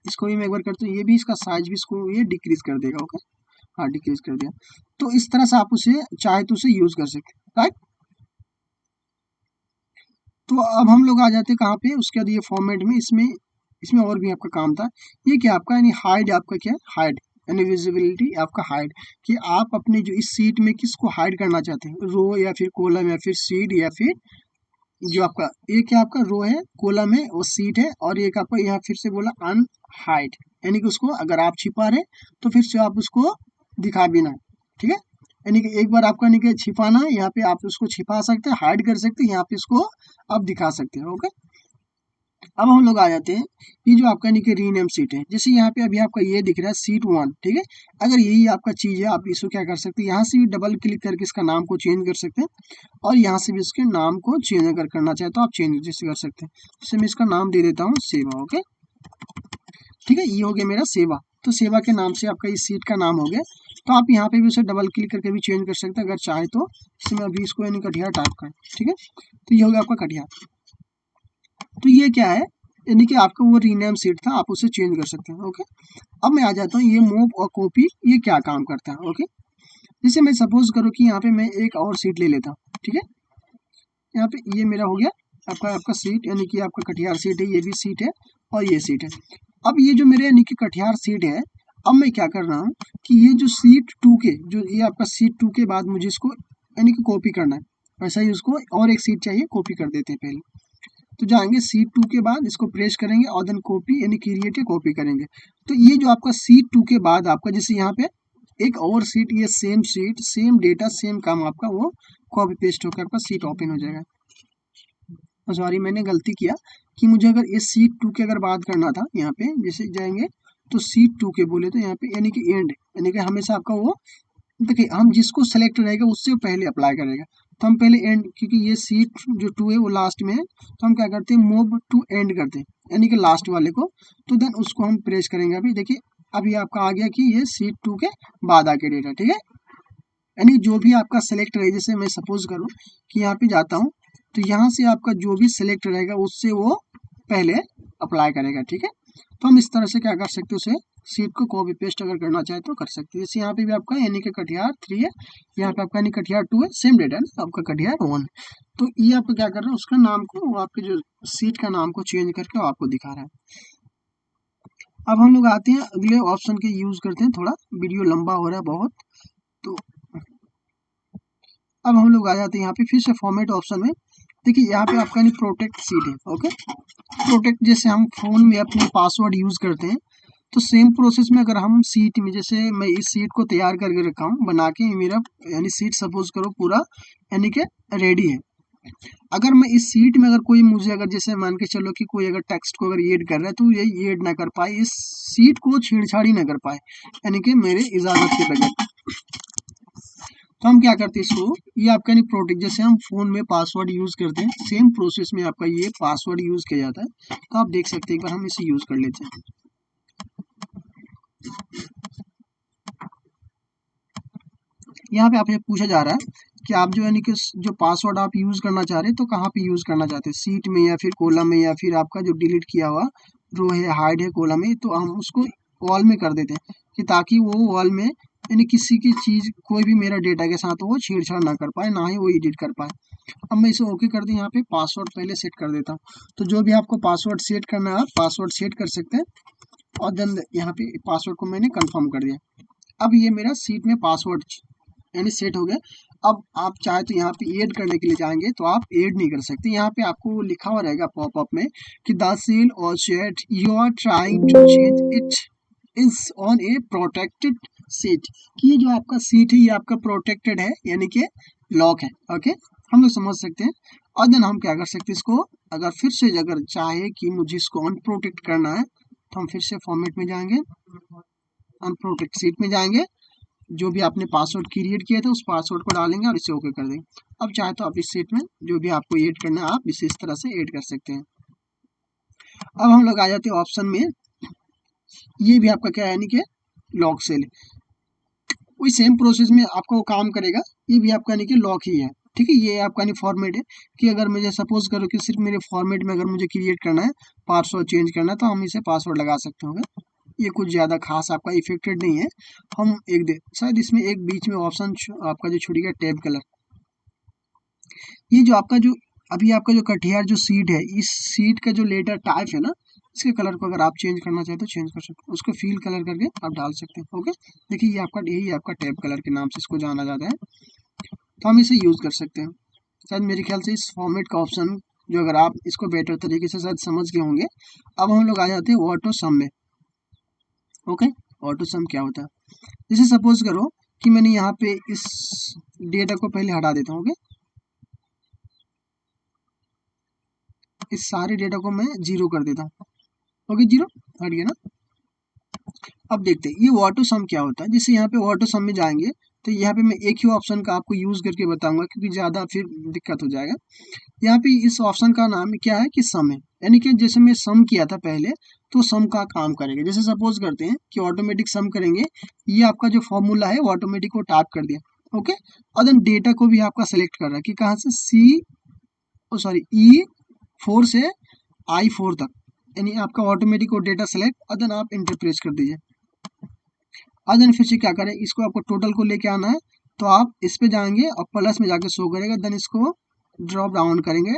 इसको भी मैं एक बार करता हूँ, ये भी इसका साइज भी इसको ये डिक्रीज कर देगा। ओके, हाँ डिक्रीज कर दिया। तो इस तरह से आप उसे चाहे तो उसे यूज कर सकते हैं, राइट। तो अब हम लोग आ जाते हैं कहाँ पे, उसके बाद ये फॉर्मेट में, इसमें इसमें और भी आपका काम था। ये क्या आपका यानी हाइड, आपका क्या है हाइड, यानी विजिबिलिटी आपका हाइड, कि आप अपने जो इस सीट में किसको हाइड करना चाहते हैं, रो या फिर कॉलम या फिर सीट या फिर जो आपका ये क्या आपका रो है, कॉलम है, वो सीट है, और एक आपका यहाँ फिर से बोला अनहाइड, यानी कि उसको अगर आप छिपा रहे तो फिर से आप उसको दिखा भी ना। ठीक है, यानी कि एक बार आपका यानी कि छिपाना है, यहाँ पे आप उसको छिपा सकते हैं, हाइड कर सकते हैं, यहाँ पे इसको आप दिखा सकते हैं। ओके, अब हम लोग आ जाते हैं, ये जो आपका यानी कि रीनेम सीट है, जैसे यहाँ पे अभी आपका ये दिख रहा है सीट 1। ठीक है, अगर यही आपका चीज़ है, आप इसको क्या कर सकते हैं, यहाँ से भी डबल क्लिक करके इसका नाम को चेंज कर सकते हैं, और यहाँ से भी इसके नाम को चेंज अगर करना चाहे तो आप चेंज जैसे कर सकते हैं। जैसे मैं इसका नाम दे देता हूँ सेवा। ओके, ठीक है, ये हो गया मेरा सेवा। तो सेवा के नाम से आपका इस सीट का नाम हो गया। तो आप यहाँ पे भी उसे डबल क्लिक करके भी चेंज कर सकते हैं अगर चाहे तो। इसमें अभी इसको यानी कटिहार टाइप का, ठीक है, तो ये हो गया आपका कटिहार। तो ये क्या है, यानी कि आपका वो रीनेम सीट था, आप उसे चेंज कर सकते हैं। ओके, अब मैं आ जाता हूँ ये मूव और कॉपी, ये क्या काम करता है। ओके, जैसे मैं सपोज करूँ कि यहाँ पे मैं एक और सीट ले लेता हूँ। ठीक है, यहाँ पे ये मेरा हो गया आपका आपका सीट, यानी कि आपका कटिहार सीट है, ये भी सीट है और ये सीट है। अब ये जो मेरे यानी कि कटिहार सीट है, अब मैं क्या कर रहा हूँ कि ये जो सीट 2 के जो ये आपका सीट 2 के बाद मुझे इसको यानी कि कॉपी करना है, वैसा ही उसको और एक सीट चाहिए, कॉपी कर देते हैं पहले। तो जाएंगे सीट 2 के बाद इसको प्रेस करेंगे और देन कॉपी यानी क्रिएट या कॉपी करेंगे। तो ये जो आपका सीट 2 के बाद आपका जैसे यहाँ पे एक और सीट, ये same seat same data same काम, आपका वो कॉपी पेस्ट होकर आपका सीट ओपन हो जाएगा। सॉरी मैंने गलती किया कि मुझे अगर इस सीट 2 की अगर बात करना था, यहाँ पे जैसे जाएंगे तो सीट 2 के बोले तो यहाँ पे यानी कि एंड, यानी कि हमेशा आपका वो देखिए हम जिसको सेलेक्ट रहेगा उससे पहले अप्लाई करेगा। तो हम पहले एंड, क्योंकि ये सीट जो 2 है वो लास्ट में है, तो हम क्या करते हैं मूव टू एंड करते हैं, यानी कि लास्ट वाले को। तो देन उसको हम प्रेस करेंगे। अभी देखिए अभी आपका आ गया कि ये सीट 2 के बाद आके डेटा। ठीक है, यानी जो भी आपका सेलेक्ट रहे, जैसे मैं सपोज करूँ कि यहाँ पे जाता हूँ, तो यहाँ से आपका जो भी सिलेक्ट रहेगा उससे वो पहले अप्लाई करेगा। ठीक है, तो हम इस तरह से क्या कर सकते हैं, उसे सीट को कॉपी पेस्ट अगर करना चाहे तो कर सकते हैं। जैसे यहाँ पे भी आपका यानी कि कटिहार 3 है, यहाँ पे आपका यानी कटिहार 2 है, सेम डेटा है ना, आपका कटिहार 1 है। तो ये आपको क्या कर रहा है, उसका नाम को, वो आपके जो सीट का नाम को चेंज करके वो आपको दिखा रहा है। अब हम लोग आते हैं अगले ऑप्शन के यूज करते हैं, थोड़ा वीडियो लंबा हो रहा है बहुत। तो अब हम लोग आ जाते हैं यहाँ पे फिर से फॉर्मेट ऑप्शन में। देखिए यहाँ पे आपका नहीं प्रोटेक्ट सीट है। ओके, प्रोटेक्ट जैसे हम फोन में अपने पासवर्ड यूज करते हैं, तो सेम प्रोसेस में अगर हम सीट में, जैसे मैं इस सीट को तैयार करके रखा हूँ बना के, मेरा यानी सीट सपोज करो पूरा यानी कि रेडी है। अगर मैं इस सीट में अगर कोई मुझे अगर जैसे मान के चलो कि कोई अगर टेक्स्ट को अगर ऐड कर रहा है, तो ये ऐड ना कर पाए, इस सीट को छेड़छाड़ी ना कर पाए, यानी कि मेरे इजाजत के बगैर। तो हम क्या करते हैं इसको, ये आपका नहीं प्रोटेक्ट, जैसे हम फोन में पासवर्ड यूज करते हैं, सेम प्रोसेस में आपका ये पासवर्ड यूज किया जाता है। तो आप देख सकते हैं, एक बार हम इसे यूज कर लेते हैं। यहाँ पे आपसे पूछा जा रहा है कि आप जो यानी कि जो पासवर्ड आप यूज करना चाह रहे हैं, तो कहाँ पे यूज करना चाहते हैं, सीट में या फिर कॉलम में या फिर आपका जो डिलीट किया हुआ रो है, हाइड है, कॉलम है। तो हम उसको वॉल में कर देते हैं कि ताकि वो वॉल में यानी किसी की चीज़ कोई भी मेरा डेटा के साथ वो छेड़छाड़ ना कर पाए, ना ही वो एडिट कर पाए। अब मैं इसे ओके कर दूँ, यहाँ पे पासवर्ड पहले सेट कर देता हूँ। तो जो भी आपको पासवर्ड सेट करना है आप पासवर्ड सेट कर सकते हैं, और देन यहाँ पे पासवर्ड को मैंने कंफर्म कर दिया। अब ये मेरा सीट में पासवर्ड यानी सेट हो गया। अब आप चाहे तो यहाँ पे ऐड करने के लिए जाएंगे तो आप ऐड नहीं कर सकते। यहाँ पे आपको लिखा हुआ रहेगा पॉपअप में कि द सील और chart you are trying to change it is on a protected sheet, कि ये जो आपका सीट है ये आपका प्रोटेक्टेड है, यानी कि लॉक है। ओके, हम लोग समझ सकते हैं। और देन हम क्या कर सकते हैं, इसको अगर फिर से अगर चाहे कि मुझे इसको अनप्रोटेक्ट करना है तो हम फिर से फॉर्मेट में जाएंगे, अनप्रोटेक्ट सीट में जाएंगे, जो भी आपने पासवर्ड क्रिएट किया था उस पासवर्ड को डालेंगे और इसे ओके कर देंगे। अब चाहे तो आप इस सीट में जो भी आपको ऐड करना है आप इसे इस तरह से ऐड कर सकते हैं। अब हम लोग आ जाते हैं ऑप्शन में, ये भी आपका क्या है, यानी कि लॉक सेल, वही सेम प्रोसेस में आपका वो काम करेगा। ये भी आपका यानी कि लॉक ही है, ठीक है। ये आपका नहीं फॉर्मेट है कि अगर मुझे सपोज करो कि सिर्फ मेरे फॉर्मेट में अगर मुझे क्रिएट करना है, पासवर्ड चेंज करना है, तो हम इसे पासवर्ड लगा सकते होंगे। ये कुछ ज़्यादा खास आपका इफेक्टेड नहीं है। हम एक दे शायद इसमें एक बीच में ऑप्शन आपका जो छूट गया टैब कलर, ये जो आपका जो अभी आपका जो कटिहार जो सीट है, इस सीट का जो लेटर टाइप है ना, इसके कलर को अगर आप चेंज करना चाहें तो चेंज कर सकते हैं, उसको फील कलर करके आप डाल सकते हैं। ओके, देखिए ये आपका यही आपका टैब कलर के नाम से इसको जाना जाता है, तो हम इसे यूज़ कर सकते हैं। शायद मेरे ख्याल से इस फॉर्मेट का ऑप्शन जो अगर आप इसको बेटर तरीके से शायद समझ गए होंगे। अब हम लोग आ जाते हैं ऑटो सम में। ओके, ऑटो सम क्या होता है, जैसे सपोज करो कि मैंने यहाँ पे इस डेटा को पहले हटा देता हूँ। ओके, इस सारे डेटा को मैं जीरो कर देता हूँ। ओके, जीरो हट गया ना। अब देखते हैं ये ऑटो सम क्या होता है। जैसे यहाँ पे ऑटो सम में जाएंगे तो यहाँ पे मैं एक ही ऑप्शन का आपको यूज करके बताऊंगा, क्योंकि ज़्यादा फिर दिक्कत हो जाएगा। यहाँ पे इस ऑप्शन का नाम क्या है कि सम है, यानी कि जैसे मैं सम किया था पहले तो सम का काम करेगा। जैसे सपोज करते हैं कि ऑटोमेटिक सम करेंगे, ये आपका जो फॉर्मूला है वो ऑटोमेटिक को टाइप कर दिया। ओके, और देन डेटा को भी आपका सेलेक्ट कर रहा है कि कहाँ से E4 से I4 तक, यानी आपका ऑटोमेटिक वो डेटा सेलेक्ट, और देन आप इंटर प्रेस कर दीजिए। और देन फिर से क्या करें, इसको आपको टोटल को लेके आना है तो आप इस पे जाएंगे और प्लस में जाके शो करेगा, देन इसको ड्रॉप डाउन करेंगे,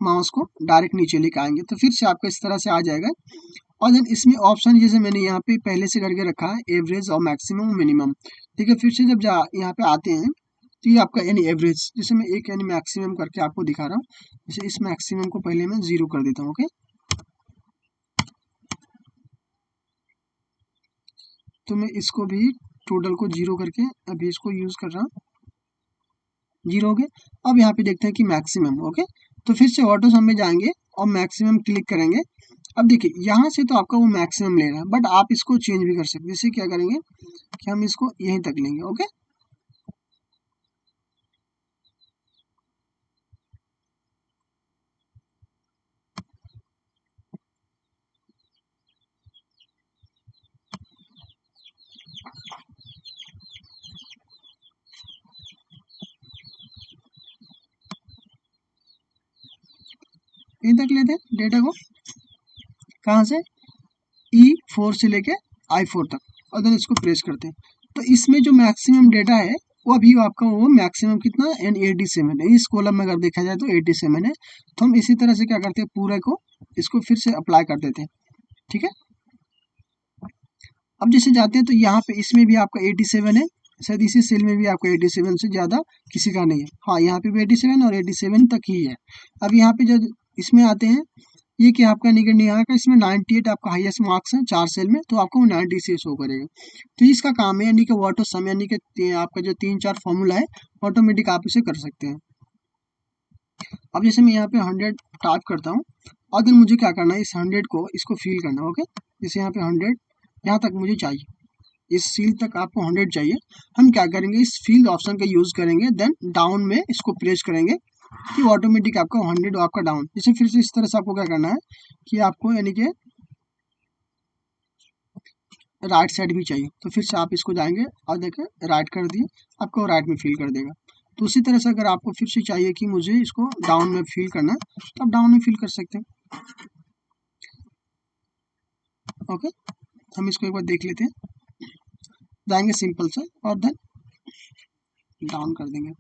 माउस को डायरेक्ट नीचे लेके आएंगे तो फिर से आपका इस तरह से आ जाएगा। और देन इसमें ऑप्शन जैसे मैंने यहाँ पे पहले से करके रखा है एवरेज और मैक्सिमम मिनिमम, ठीक है। फिर से जब यहाँ पे आते हैं तो ये आपका यानी एवरेज, जैसे मैं एक यानी मैक्सिमम करके आपको दिखा रहा हूँ। जैसे इस मैक्सिमम को पहले मैं 0 कर देता हूँ। ओके, तो मैं इसको भी टोटल को 0 करके अभी इसको यूज कर रहा हूँ, 0 हो गया। अब यहाँ पे देखते हैं कि मैक्सिमम। ओके, तो फिर से ऑटो सम में जाएंगे और मैक्सिमम क्लिक करेंगे। अब देखिए यहाँ से तो आपका वो मैक्सिमम ले रहा है, बट आप इसको चेंज भी कर सकते हैं। जैसे क्या करेंगे कि हम इसको यहीं तक लेंगे। ओके, यहीं तक लेते हैं डेटा को, कहाँ से E4 से लेके I4 तक, और देन इसको प्रेस करते हैं। तो इसमें जो मैक्सिमम डेटा है वो अभी आपका वो मैक्सिमम कितना है, 87 है। इस कॉलम में अगर देखा जाए तो 87 है। तो हम इसी तरह से क्या करते हैं, पूरे को इसको फिर से अप्लाई कर देते हैं, ठीक है। अब जैसे जाते हैं तो यहाँ पे इसमें भी आपका 87 है, शायद इसी सेल में भी आपका 87 से ज़्यादा किसी का नहीं है। हाँ, यहाँ पे भी 87 और 87 तक ही है। अब यहाँ पे जब इसमें आते हैं, ये क्या आपका निकट नहीं आएगा, इसमें 98 आपका हाईएस्ट मार्क्स है 4 सेल में, तो आपको 90 से शो करेगा। तो इसका काम है यानी कि ऑटो सम, यानी कि आपका जो 3-4 फॉर्मूला है ऑटोमेटिक आप इसे कर सकते हैं। अब जैसे मैं यहाँ पे 100 टाइप करता हूँ, और देन मुझे क्या करना है, इस 100 को इसको फील करना है। ओके, जैसे यहाँ पे 100 यहाँ तक मुझे चाहिए, इस सील तक आपको 100 चाहिए। हम क्या करेंगे, इस फील्ड ऑप्शन का यूज करेंगे, देन डाउन में इसको प्रेस करेंगे कि ऑटोमेटिक आपका 100 आपका डाउन। जैसे फिर से इस तरह से आपको क्या करना है कि आपको यानी कि राइट साइड भी चाहिए, तो फिर से आप इसको जाएंगे और देखें राइट कर दिए, आपको राइट में फिल कर देगा। तो उसी तरह से अगर आपको फिर से चाहिए कि मुझे इसको डाउन में फिल करना है तो आप डाउन में फिल कर सकते हैं। ओके, हम इसको एक बार देख लेते हैं। जाएंगे सिंपल से और देन डाउन कर देंगे।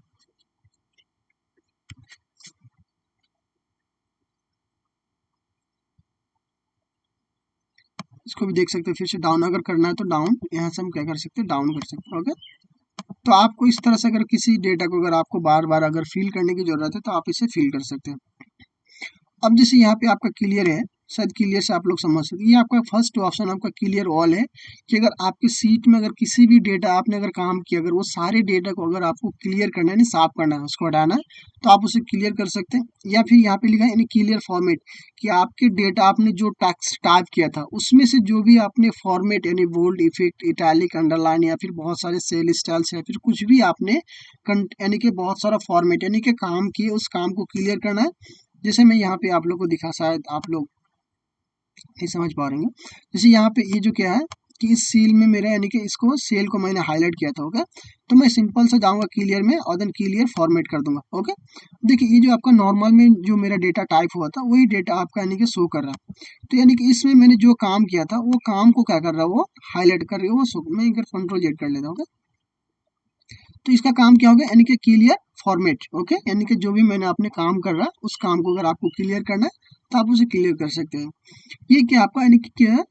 इसको भी देख सकते हैं, फिर से डाउन अगर करना है तो डाउन, यहाँ से हम क्या कर सकते हैं, डाउन कर सकते हैं। ओके, तो आपको इस तरह से अगर किसी डेटा को अगर आपको बार बार अगर फिल करने की जरूरत है तो आप इसे फिल कर सकते हैं। अब जैसे यहाँ पे आपका क्लियर है, शायद क्लियर से आप लोग समझ सकते हैं, ये आपका फर्स्ट ऑप्शन आपका क्लियर ऑल है कि अगर आपकी सीट में अगर किसी भी डेटा आपने अगर काम किया, अगर वो सारे डेटा को अगर आपको क्लियर करना है, यानी साफ करना है, उसको हटाना है, तो आप उसे क्लियर कर सकते हैं। या फिर यहाँ पे लिखा है यानी क्लियर फॉर्मेट, कि आपके डेटा आपने जो टेक्स्ट टाइप किया था उसमें से जो भी आपने फॉर्मेट यानी बोल्ड, इफेक्ट, इटैलिक, अंडरलाइन या फिर बहुत सारे सेल स्टाइल्स या फिर कुछ भी आपने यानी कि बहुत सारा फॉर्मेट यानी कि काम किए, उस काम को क्लियर करना है। जैसे मैं यहाँ पे आप लोग को दिखा, शायद आप लोग नहीं समझ पा रहे हैं। जैसे यहाँ पे ये जो क्या है कि इस सील में मेरा यानी कि इसको सेल को मैंने हाईलाइट किया था। ओके, तो मैं सिंपल से जाऊंगा क्लियर में और देन क्लियर फॉर्मेट कर दूंगा। ओके, देखिए ये जो आपका नॉर्मल में जो मेरा डेटा टाइप हुआ था वही डेटा आपका यानी कि शो कर रहा है। तो यानी कि इसमें मैंने जो काम किया था वो काम को क्या कर रहा है, वो हाईलाइट कर रही है, वो शो। मैं एक बार कंट्रोल जेड कर लेता हूँ। ओके, तो इसका काम क्या होगा, यानी कि क्लियर फॉर्मेट। ओके, यानी कि जो भी मैंने अपने काम कर रहा उस काम को अगर आपको क्लियर करना है तो आप उसे क्लियर कर सकते हैं। ये क्या आपका यानी कि क्या है,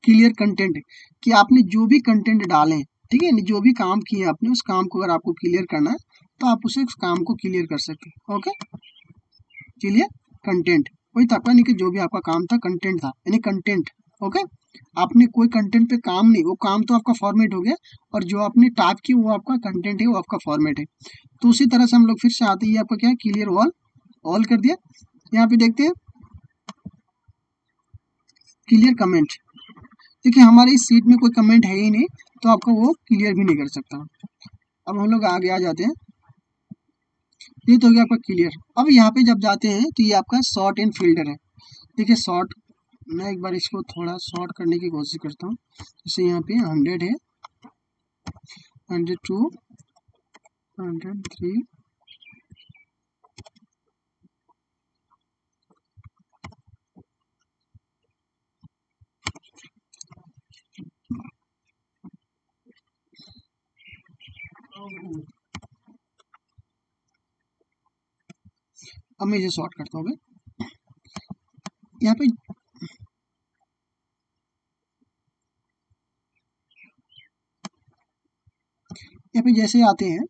क्लियर कंटेंट, कि आपने जो भी कंटेंट डाले, ठीक है, यानी जो भी काम किए आपने उस काम को अगर आपको क्लियर करना है तो आप उसे उस काम को क्लियर कर सकते हैं। ओके, क्लियर कंटेंट वही था आपका, यानी कि जो भी आपका काम था कंटेंट था, यानी कंटेंट। ओके, आपने कोई कंटेंट पे काम नहीं, वो काम तो आपका फॉर्मेट हो गया, और जो आपने टाइप की वो आपका कंटेंट है, वो आपका फॉर्मेट है। तो उसी तरह से हम लोग फिर से आते ही आपका क्या है, क्लियर ऑल, ऑल कर दिया। यहाँ पे देखते हैं क्लियर कमेंट, देखिए हमारे इस सीट में कोई कमेंट है ही नहीं, तो आपको वो क्लियर भी नहीं कर सकता। अब हम लोग आगे आ जाते हैं, ये तो हो गया आपका क्लियर। अब यहाँ पे जब जाते हैं तो ये आपका शॉर्ट एंड फिल्टर है। देखिए शॉर्ट, मैं एक बार इसको थोड़ा शॉर्ट करने की कोशिश करता हूँ। जैसे यहाँ पे 100 है, 102, 103, अब मैं इसे शॉर्ट करता हूँ। यहाँ पे जैसे आते हैं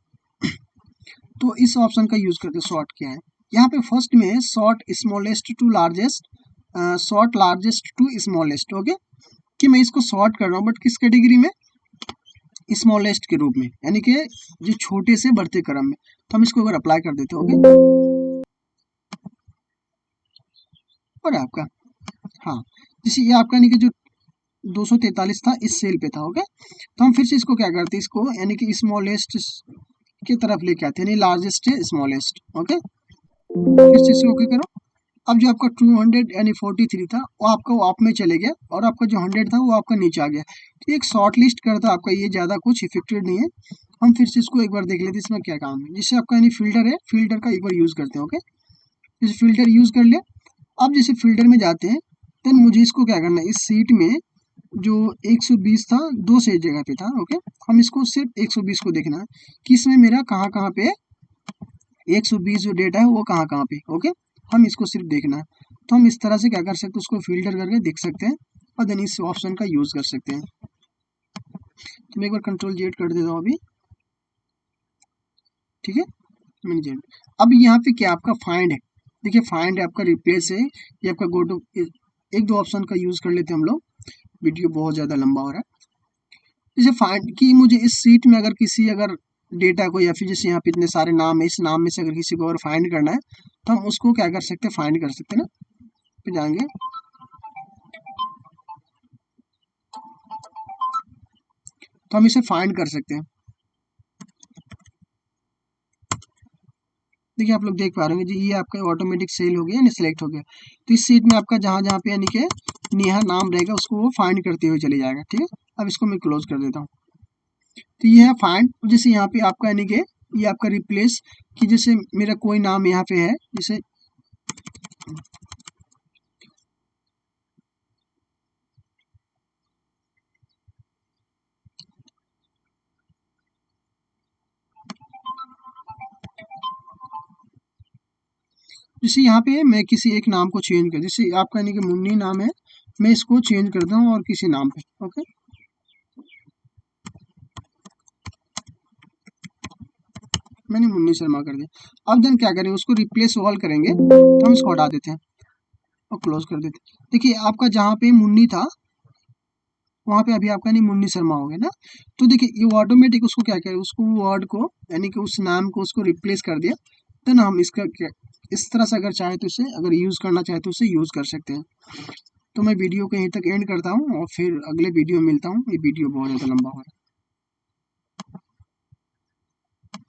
तो इस ऑप्शन का यूज करके शॉर्ट क्या है, यहाँ पे फर्स्ट में sort smallest to largest, sort largest to smallest. Okay, कि मैं इसको शॉर्ट कर रहा हूँ बट किस कैटेगरी में, स्मॉलेस्ट के रूप में, यानी कि जो छोटे से बढ़ते क्रम में। तो हम इसको अगर अप्लाई कर देते हैं। ओके, और आपका हाँ, जैसे ये आपका यानी कि जो 243 था इस सेल पे था। ओके, तो हम फिर से इसको क्या करते हैं, इसको यानी कि स्मॉलेस्ट की तरफ लेके आते हैं, यानी लार्जेस्ट है स्मॉलेस्ट। ओके, फिर से इसे ओके करो। अब जो आपका 200 यानी 43 था वो आपका वो अप में चले गया, और आपका जो 100 था वो आपका नीचे आ गया। तो एक शॉर्ट लिस्ट करता आपका, ये ज़्यादा कुछ इफेक्टेड नहीं है। हम फिर से इसको एक बार देख लेते हैं इसमें क्या काम है। जिससे आपका यानी फिल्टर है, फिल्टर का एक बार यूज़ करते हैं। ओके, जैसे फिल्टर यूज़ कर लिया। अब जैसे फिल्टर में जाते हैं, देन मुझे इसको क्या करना है, इस सीट में जो 120 था, दो से जगह पे था। ओके, हम इसको सिर्फ 120 को देखना है कि इसमें मेरा कहाँ कहाँ पे 120 जो डेटा है वो कहाँ कहाँ पे। ओके, हम इसको सिर्फ देखना है। तो हम इस तरह से क्या कर सकते हैं, उसको फिल्टर करके देख सकते हैं और देन इस ऑप्शन का यूज कर सकते हैं। तो मैं एक बार कंट्रोल जेड कर देता हूँ अभी, ठीक है, मैंने जेड। अब यहाँ पे क्या आपका फाइंड है, देखिए फाइंड है, आपका रिप्लेस है, ये आपका गो टू, एक दो ऑप्शन का यूज कर लेते हैं हम लोग, वीडियो बहुत ज्यादा लंबा हो रहा है। जैसे फाइंड की मुझे इस सीट में अगर किसी अगर डेटा को, या फिर जैसे यहाँ पे इतने सारे नाम है, इस नाम में से अगर किसी को अगर फाइंड करना है तो हम उसको क्या कर सकते हैं, फाइंड कर सकते हैं ना, पे जाएंगे तो हम इसे फाइंड कर सकते हैं। देखिए आप लोग देख पा रहे होंगे जी, ये आपका ऑटोमेटिक सेल हो गया यानी सिलेक्ट हो गया। तो इस सीट में आपका जहाँ जहाँ पे यानी कि नेहा नाम रहेगा उसको वो फाइंड करते हुए चले जाएगा। ठीक है, अब इसको मैं क्लोज कर देता हूँ। तो ये है फाइंड। जैसे यहाँ पे आपका यानी कि ये आपका रिप्लेस, कि जैसे मेरा कोई नाम यहाँ पे है, जैसे जैसे यहाँ पे मैं किसी एक नाम को चेंज कर, जैसे आपका यानी कि मुन्नी नाम है, मैं इसको चेंज करता हूँ और किसी नाम पे, ओके। मैंने मुन्नी शर्मा कर दिया। अब देन क्या करेंगे, उसको रिप्लेस ऑल करेंगे, तो हम इसको हटा देते हैं और क्लोज कर देते हैं। देखिए आपका जहाँ पे मुन्नी था वहाँ पे अभी आपका नहीं मुन्नी शर्मा हो गया ना। तो देखिए ये ऑटोमेटिक उसको क्या करे, उसको वर्ड को यानी कि उस नाम को उसको रिप्लेस कर दिया। देन हम इसका इस तरह से अगर चाहे तो इसे अगर यूज़ करना चाहे तो उसे यूज़ कर सकते हैं। तो मैं वीडियो को यहीं तक एंड करता हूँ और फिर अगले वीडियो में मिलता हूँ। ये वीडियो बहुत ज़्यादा लंबा हो रहा है।